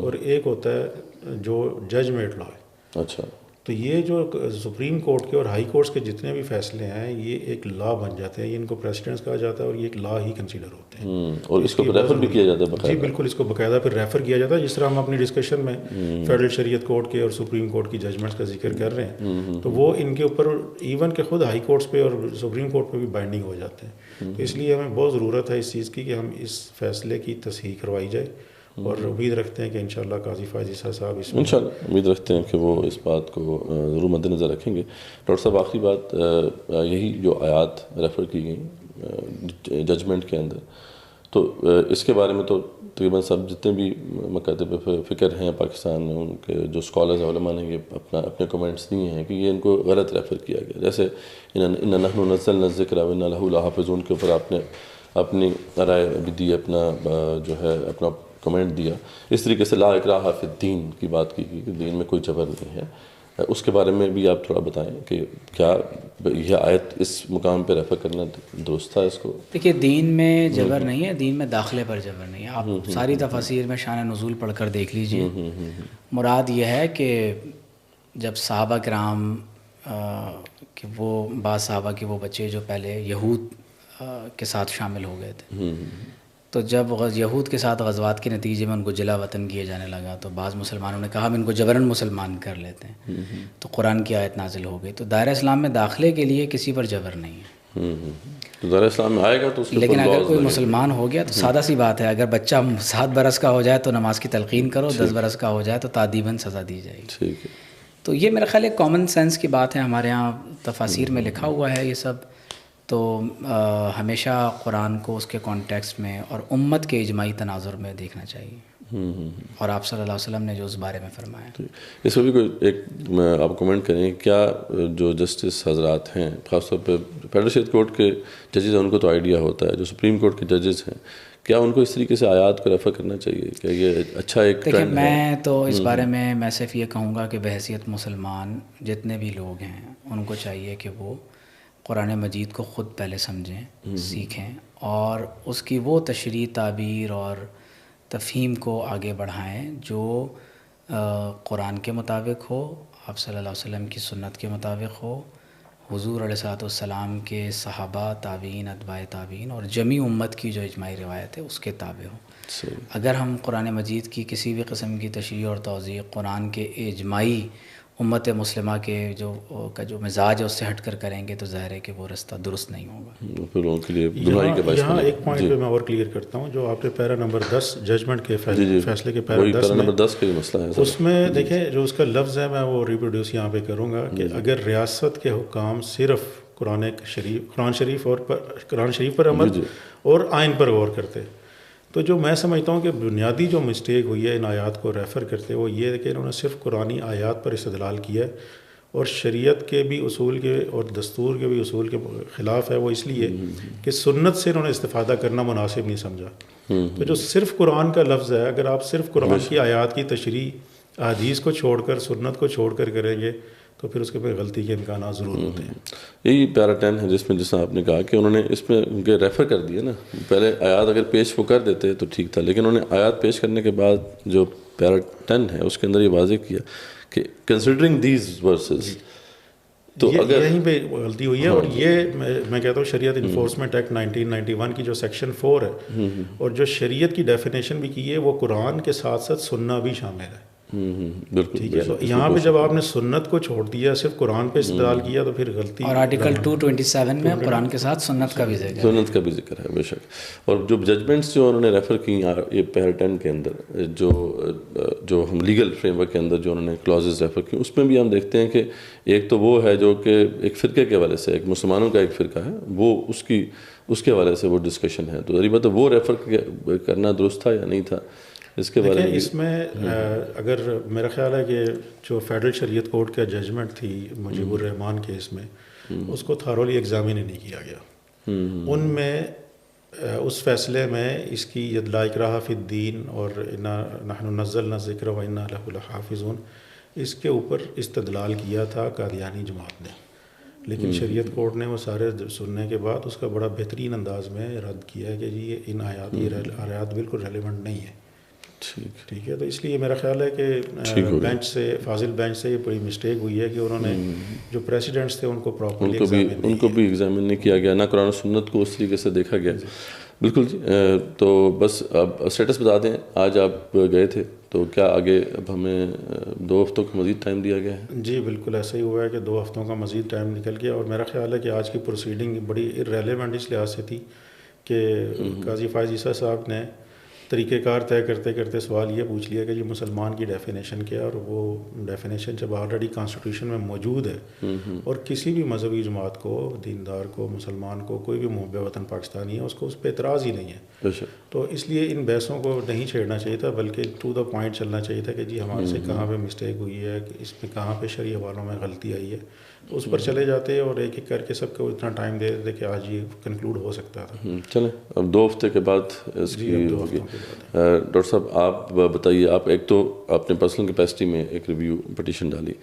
اور ایک ہوتا ہے جو جج میڈ لا ہے. اچھا، تو یہ جو سپریم کورٹ کے اور ہائی کورٹس کے جتنے بھی فیصلے ہیں یہ ایک لا بن جاتے ہیں، یہ ان کو پریسیڈنٹس کہا جاتا ہے اور یہ ایک لا ہی کنسیڈر ہوتے ہیں. اور اس کو ریفر بھی کیا جاتا ہے باقاعدہ. جی بالکل، اس کو باقاعدہ پھر ریفر کیا جاتا ہے، جس طرح ہم اپنی ڈسکشن میں فیڈرل شریعت کورٹ کے اور سپریم کورٹ کی ججمنٹس کا ذکر کر رہے ہیں، تو وہ ان کے اوپر ایون کہ خود ہائی کورٹس پہ اور سپریم کورٹ پہ بھی بائنڈنگ ہو جاتے ہیں. تو اس لیے ہمیں بہت ضرورت ہے اس چیز کی کہ ہم اس فیصلے کی تصحیح کروائی جائے، اور امید رکھتے ہیں کہ انشاءاللہ قاضی فائز عیسیٰ صاحب اس میں انشاءاللہ امید رکھتے ہیں کہ وہ اس بات کو ضرور مد نظر رکھیں گے. ڈاکٹر صاحب، آخری بات یہی جو آیات ریفر کی گئیں ججمنٹ کے اندر، تو اس کے بارے میں تو تقریباً سب جتنے بھی مکاتب فکر ہیں پاکستان میں، ان کے جو اسکالرز علماء نے یہ اپنے کمنٹس دیے ہیں کہ یہ ان کو غلط ریفر کیا گیا. جیسے ان نحن نزلنا الذکر وإنا لہ لحافظون کے اوپر آپ نے اپنی رائے بھی دی، اپنا جو ہے اپنا کمنٹ دیا. اس طریقے سے لا اکراہ فی الدین کی بات کی گئی کہ دین میں کوئی جبر نہیں ہے. اس کے بارے میں بھی آپ تھوڑا بتائیں کہ کیا یہ آیت اس مقام پہ ریفر کرنا درست تھا اس کو؟ دیکھیے، دین میں جبر نہیں ہے، دین میں داخلے پر جبر نہیں ہے. آپ ساری تفاسیر میں شان نزول پڑھ کر دیکھ لیجئے. مراد یہ ہے کہ جب صحابہ کرام کہ وہ بعض صحابہ کے وہ بچے جو پہلے یہود کے ساتھ شامل ہو گئے تھے، تو جب یہود کے ساتھ غزوات کے نتیجے میں ان کو جلا وطن کیے جانے لگا تو بعض مسلمانوں نے کہا ہم ان کو جبراً مسلمان کر لیتے ہیں، تو قرآن کی آیت نازل ہو گئی. تو دائرہ اسلام میں داخلے کے لیے کسی پر جبر نہیں ہے. تو دار اسلام میں آئے گا تو اس کے لیکن اوپر اگر laws کوئی لگیں گے۔ مسلمان ہو گیا تو سادہ سی بات ہے، اگر بچہ 7 برس کا ہو جائے تو نماز کی تلقین کرو، 10 برس کا ہو جائے تو تادیباً سزا دی جائے گی۔ ٹھیک ہے، تو یہ میرا خیال ہے کامن سینس کی بات ہے، ہمارے ہاں تفاسیر میں لکھا ہوا ہے یہ سب۔ تو ہمیشہ قرآن کو اس کے کانٹیکسٹ میں اور امت کے اجماعی تناظر میں دیکھنا چاہیے، اور آپ صلی اللہ علیہ وسلم نے جو اس بارے میں فرمایا۔ اس میں بھی کوئی ایک آپ کمنٹ کریں، کیا جو جسٹس حضرات ہیں، خاص طور پہ فیڈرل اسٹیٹ کورٹ کے ججز ہیں، ان کو تو آئیڈیا ہوتا ہے، جو سپریم کورٹ کے ججز ہیں، کیا ان کو اس طریقے سے آیات کو ریفر کرنا چاہیے کہ یہ اچھا ایک دیکھیں، ٹرینڈ ہے؟ میں تو اس بارے میں صرف یہ کہوں گا کہ بحیثیت مسلمان جتنے بھی لوگ ہیں ان کو چاہیے کہ وہ قرآن مجید کو خود پہلے سمجھیں، سیکھیں، اور اس کی وہ تشریح، تعبیر اور تفہیم کو آگے بڑھائیں جو قرآن کے مطابق ہو، آپ صلی اللہ علیہ وسلم کی سنت کے مطابق ہو، حضور علیہ الصلوۃ والسلام کے صحابہ، تابعین، اتباع تابعین اور جمی امت کی جو اجماعی روایت ہے اس کے تابع ہو۔ اگر ہم قرآن مجید کی کسی بھی قسم کی تشریح اور توضیح قرآن کے اجماعی امت مسلمہ کے جو مزاج ہے اس سے ہٹ کر کریں گے تو ظاہر ہے کہ وہ رستہ درست نہیں ہوگا۔ پھر لوگوں کے لیے گمراہی کا باعث یہاں بنے گا۔ ایک پوائنٹ پہ میں اور کلیئر کرتا ہوں، جو آپ نے پیرا نمبر 10 ججمنٹ کے فیصلے کے پیرا 10 نمبر 10 کا ہی مسئلہ ہے، اس میں دیکھیں جو اس کا لفظ ہے، میں وہ ریپروڈیوس یہاں پہ کروں گا کہ اگر ریاست کے حکام صرف قرآن شریف پر عمل اور آئین پر غور کرتے، تو جو میں سمجھتا ہوں کہ بنیادی جو مسٹیک ہوئی ہے ان آیات کو ریفر کرتے، وہ یہ ہے کہ انہوں نے صرف قرآنی آیات پر استدلال کیا ہے اور شریعت کے بھی اصول کے اور دستور کے بھی اصول کے خلاف ہے۔ وہ اس لیے کہ سنت سے انہوں نے استفادہ کرنا مناسب نہیں سمجھا۔ تو جو صرف قرآن کا لفظ ہے، اگر آپ صرف قرآن کی آیات کی تشریح احادیث کو چھوڑ کر، سنت کو چھوڑ کر کریں گے تو پھر اس کے پہ غلطی کے امکانات ضرور ہوتے ہیں۔ یہی پیرا 10 ہے جس میں جیسا آپ نے کہا کہ انہوں نے اس میں ان کے ریفر کر دیا نا، پہلے آیات اگر پیش وہ کر دیتے تو ٹھیک تھا، لیکن انہوں نے آیات پیش کرنے کے بعد جو پیرا 10 ہے اس کے اندر یہ واضح کیا کہ کنسیڈرنگ دیز ورسز، تو اگر یہیں پہ غلطی ہوئی ہے۔ اور یہ میں کہتا ہوں شریعت انفورسمنٹ ایکٹ 1991 کی جو سیکشن 4 ہے اور جو شریعت کی ڈیفینیشن بھی کی ہے، وہ قرآن کے ساتھ ساتھ سننا بھی شامل ہے۔ بالکل ٹھیک ہے، تو یہاں پہ جب آپ نے سنت کو چھوڑ دیا، صرف قرآن پہ استدلال کیا، تو پھر غلطی۔ اور آرٹیکل 227 میں قرآن کے ساتھ سنت کا بھی ذکر ہے، سنت کا بھی ذکر ہے بے شک۔ اور جو ججمنٹس جو انہوں نے ریفر کی یہ پیرا 10 کے اندر، جو ہم لیگل فریم ورک کے اندر جو انہوں نے کلازز ریفر کی، اس میں بھی ہم دیکھتے ہیں کہ ایک تو وہ ہے جو کہ ایک فرقے کے حوالے سے، ایک مسلمانوں کا ایک فرقہ ہے، وہ اس کے حوالے سے وہ ڈسکشن ہے، تو ذریعہ بات ہے وہ ریفر کرنا درست تھا یا نہیں تھا، اس کے بارے میں اس میں اگر میرا خیال ہے کہ جو فیڈرل شریعت کورٹ کا ججمنٹ تھی مجیب الرحمان کیس میں، اس کو تھارولی ایگزامن نہیں کیا گیا۔ ان میں اس فیصلے میں اس کی لا اکراہ فی الدین اور نحن نزلنا الذکر و انا لہ لحافظون، اس کے اوپر استدلال کیا تھا قادیانی جماعت نے، لیکن شریعت کورٹ نے وہ سارے سننے کے بعد اس کا بڑا بہترین انداز میں رد کیا ہے کہ جی یہ ان آیات بالکل ریلیونٹ نہیں ہے۔ ٹھیک ہے، تو اس لیے میرا خیال ہے کہ بینچ سے، فاضل بینچ سے یہ بڑی مسٹیک ہوئی ہے کہ انہوں نے جو پریسیڈنٹس تھے ان کو پراپرلی ان کو بھی ایگزامن نہیں کیا گیا، نہ قرآن و سنت کو اس طریقے سے دیکھا گیا۔ بالکل جی، تو بس اب اسٹیٹس بتا دیں، آج آپ گئے تھے تو کیا آگے اب ہمیں 2 ہفتوں کا مزید ٹائم دیا گیا ہے؟ جی بالکل ایسا ہی ہوا ہے کہ 2 ہفتوں کا مزید ٹائم نکل گیا، اور میرا خیال ہے کہ آج کی پروسیڈنگ بڑی ریلیونٹ اس لحاظ سے تھی کہ قاضی فائز عیسیٰ صاحب نے طریقہ کار طے کرتے کرتے سوال یہ پوچھ لیا کہ جی مسلمان کی ڈیفینیشن کیا ہے، اور وہ ڈیفینیشن جب آلریڈی کانسٹیٹیوشن میں موجود ہے اور کسی بھی مذہبی جماعت کو، دیندار کو، مسلمان کو، کوئی بھی محب وطن پاکستانی ہے، اس کو اس پہ اعتراض ہی نہیں ہے، تو اس لیے ان بحثوں کو نہیں چھیڑنا چاہیے تھا، بلکہ ٹو دا پوائنٹ چلنا چاہیے تھا کہ جی ہمارے سے کہاں پہ مسٹیک ہوئی ہے، اس میں کہاں پہ شرعی حوالوں میں غلطی آئی ہے، تو اس پر چلے جاتے اور ایک ایک کر کے سب کو اتنا ٹائم دے دیتے کہ آج یہ کنکلوڈ ہو سکتا تھا۔ چلیں اب 2 ہفتے کے بعد اس کی ہوگی۔ ڈاکٹر صاحب آپ بتائیے، آپ ایک تو اپنے پرسنل کیپیسٹی میں ایک ریویو پٹیشن ڈالی،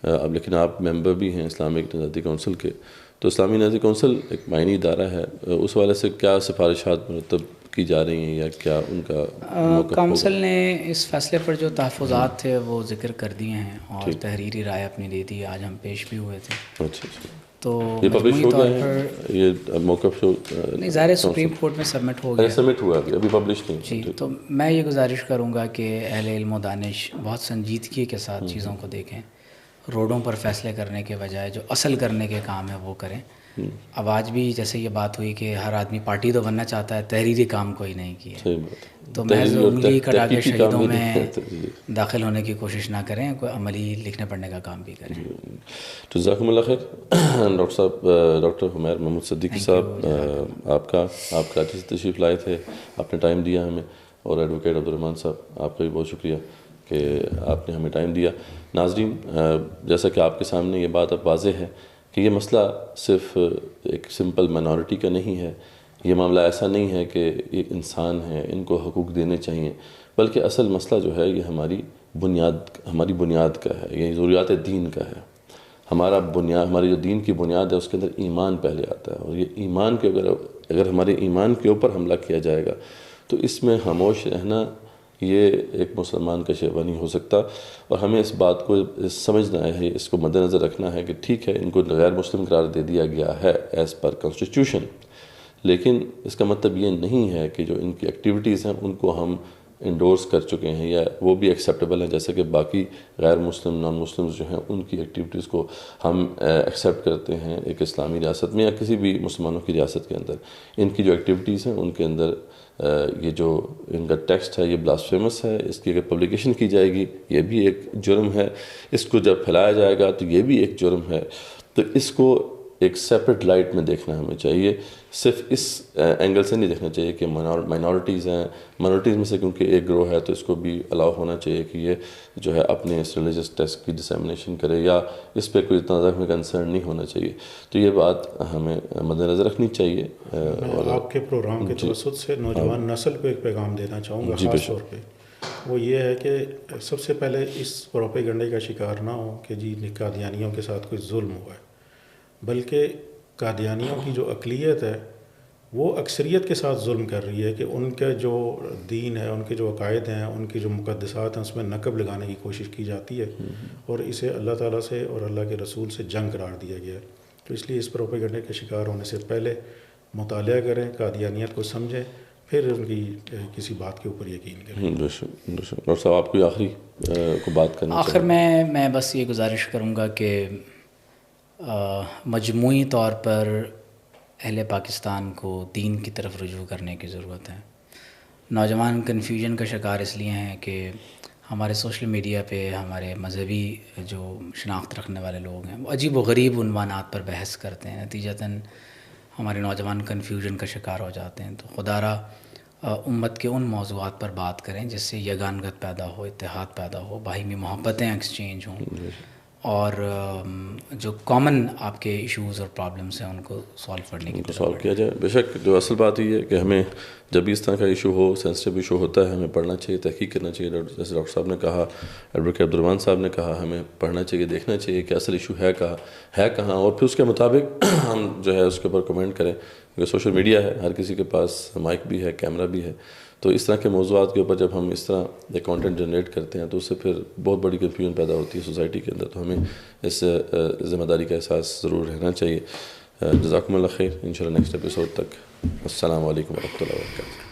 اب لیکن آپ ممبر بھی ہیں اسلامک نظارتی کونسل کے، تو اسلامی نظارتی کونسل ایک معنی ادارہ ہے، اس والے سے کیا سفارشات مرتب کی جا رہی ہیں یا کیا ان کا کونسل نے اس فیصلے پر جو تحفظات تھے وہ ذکر کر دیے ہیں اور تحریری رائے اپنی دے دی، آج ہم پیش بھی ہوئے تھے۔ اچھا تو یہ پبلش ہو طور گیا ہے، یہ موقف نہیں، ظاہر سپریم کورٹ میں سبمٹ ہو گیا، سبمٹ ہوا ابھی پبلش نہیں۔ جی، تو میں یہ گزارش کروں گا کہ اہل علم و دانش بہت سنجیدگی کے ساتھ چیزوں کو دیکھیں، روڈوں پر فیصلے کرنے کے بجائے جو اصل کرنے کے کام ہے وہ کریں، اب آج بھی جیسے یہ بات ہوئی کہ ہر آدمی پارٹی تو بننا چاہتا ہے، تحریری کام کوئی نہیں کیا، صحیح بات ہے. تو محض انگلی کٹا کے شہیدوں میں جی. داخل ہونے کی کوشش نہ کریں، کوئی عملی لکھنے پڑھنے کا کام بھی کریں. تو جزاکم اللہ خیر. ڈاکٹر صاحب، ڈاکٹر حمیر محمود صدیقی صاحب، آپ کا کراچی سے تشریف لائے تھے، آپ نے ٹائم دیا ہمیں، اور ایڈوکیٹ عبدالرحمٰن صاحب آپ کا بھی بہت شکریہ کہ آپ نے ہمیں ٹائم دیا. ناظرین، جیسا کہ آپ کے سامنے یہ بات اب واضح ہے کہ یہ مسئلہ صرف ایک سمپل مائنورٹی کا نہیں ہے، یہ معاملہ ایسا نہیں ہے کہ یہ انسان ہیں ان کو حقوق دینے چاہیے، بلکہ اصل مسئلہ جو ہے یہ ہماری بنیاد کا ہے، یہ ضروریات دین کا ہے. ہماری جو دین کی بنیاد ہے اس کے اندر ایمان پہلے آتا ہے، اور یہ ایمان کے اگر ہمارے ایمان کے اوپر حملہ کیا جائے گا تو اس میں خاموش رہنا یہ ایک مسلمان کا شیوا نہیں ہو سکتا. اور ہمیں اس بات کو سمجھنا ہے، اس کو مد نظر رکھنا ہے کہ ٹھیک ہے ان کو غیر مسلم قرار دے دیا گیا ہے ایز پر کانسٹیٹیوشن، لیکن اس کا مطلب یہ نہیں ہے کہ جو ان کی ایکٹیویٹیز ہیں ان کو ہم انڈورس کر چکے ہیں یا وہ بھی ایکسیپٹیبل ہیں، جیسے کہ باقی غیر مسلم نان مسلمز جو ہیں ان کی ایکٹیویٹیز کو ہم ایکسیپٹ کرتے ہیں ایک اسلامی ریاست میں یا کسی بھی مسلمانوں کی ریاست کے اندر. ان کی جو ایکٹیویٹیز ہیں ان کے اندر یہ جو ان کا ٹیکسٹ ہے یہ بلاسفیمس ہے، اس کی اگر پبلیکیشن کی جائے گی یہ بھی ایک جرم ہے، اس کو جب پھیلایا جائے گا تو یہ بھی ایک جرم ہے. تو اس کو ایک سیپریٹ لائٹ میں دیکھنا ہمیں چاہیے، صرف اس اینگل سے نہیں دیکھنا چاہیے کہ مائنورٹیز ہیں، مائنورٹیز میں سے کیونکہ ایک گروہ ہے تو اس کو بھی الاؤ ہونا چاہیے کہ یہ جو ہے اپنے اس ریلیجس ٹیکسٹ کی ڈسیمنیشن کرے، یا اس پہ کوئی اتنا زیادہ کنسرن نہیں ہونا چاہیے. تو یہ بات ہمیں مد نظر رکھنی چاہیے. اور آپ کے پروگرام کے توسط سے نوجوان نسل کو ایک پیغام دینا چاہوں گا خاص طور پہ، وہ یہ ہے کہ سب سے پہلے اس پروپیگنڈے کا شکار نہ ہو کہ جی قادیانیوں کے ساتھ کوئی ظلم ہوا ہے، بلکہ قادیانیوں کی جو اقلیت ہے وہ اکثریت کے ساتھ ظلم کر رہی ہے کہ ان کے جو دین ہے، ان کے جو عقائد ہیں، ان کی جو مقدسات ہیں اس میں نقب لگانے کی کوشش کی جاتی ہے، اور اسے اللہ تعالیٰ سے اور اللہ کے رسول سے جنگ قرار دیا گیا ہے. تو اس لیے اس پروپیگنڈے کے شکار ہونے سے پہلے مطالعہ کریں، قادیانیت کو سمجھیں، پھر ان کی کسی بات کے اوپر یقین کریں. ڈاکٹر صاحب آپ کوئی آخری کو بات کرنا آخر میں بس یہ گزارش کروں گا کہ مجموعی طور پر اہل پاکستان کو دین کی طرف رجوع کرنے کی ضرورت ہے. نوجوان کنفیوژن کا شکار اس لیے ہیں کہ ہمارے سوشل میڈیا پہ ہمارے مذہبی جو شناخت رکھنے والے لوگ ہیں وہ عجیب و غریب عنوانات پر بحث کرتے ہیں، نتیجتاً ہمارے نوجوان کنفیوژن کا شکار ہو جاتے ہیں. تو خدا را امت کے ان موضوعات پر بات کریں جس سے یگانگت پیدا ہو، اتحاد پیدا ہو، باہمی محبتیں ایکسچینج ہوں، اور جو کامن آپ کے ایشوز اور پرابلمس ہیں ان کو سالو کرنے کی سالو کیا جائے. بے شک جو اصل بات یہ ہے کہ ہمیں جب بھی اس طرح کا ایشو ہو، سینسٹیو ایشو ہوتا ہے، ہمیں پڑھنا چاہیے، تحقیق کرنا چاہیے. جیسے ڈاکٹر صاحب نے کہا، ایڈوکیٹ عبدالرحمٰن صاحب نے کہا، ہمیں پڑھنا چاہیے، دیکھنا چاہیے کہ اصل ایشو ہے کہاں، اور پھر اس کے مطابق ہم جو ہے اس کے اوپر کمنٹ کریں. کیونکہ سوشل میڈیا ہے، ہر کسی کے پاس مائک بھی ہے، کیمرہ بھی ہے، تو اس طرح کے موضوعات کے اوپر جب ہم اس طرح ایک کانٹینٹ جنریٹ کرتے ہیں تو اس سے پھر بہت بڑی کنفیوژن پیدا ہوتی ہے سوسائٹی کے اندر. تو ہمیں اس ذمہ داری کا احساس ضرور رہنا چاہیے. جزاکم اللہ خیر. انشاءاللہ نیکسٹ ایپیسوڈ تک السلام علیکم ورحمۃ اللہ وبرکاتہ.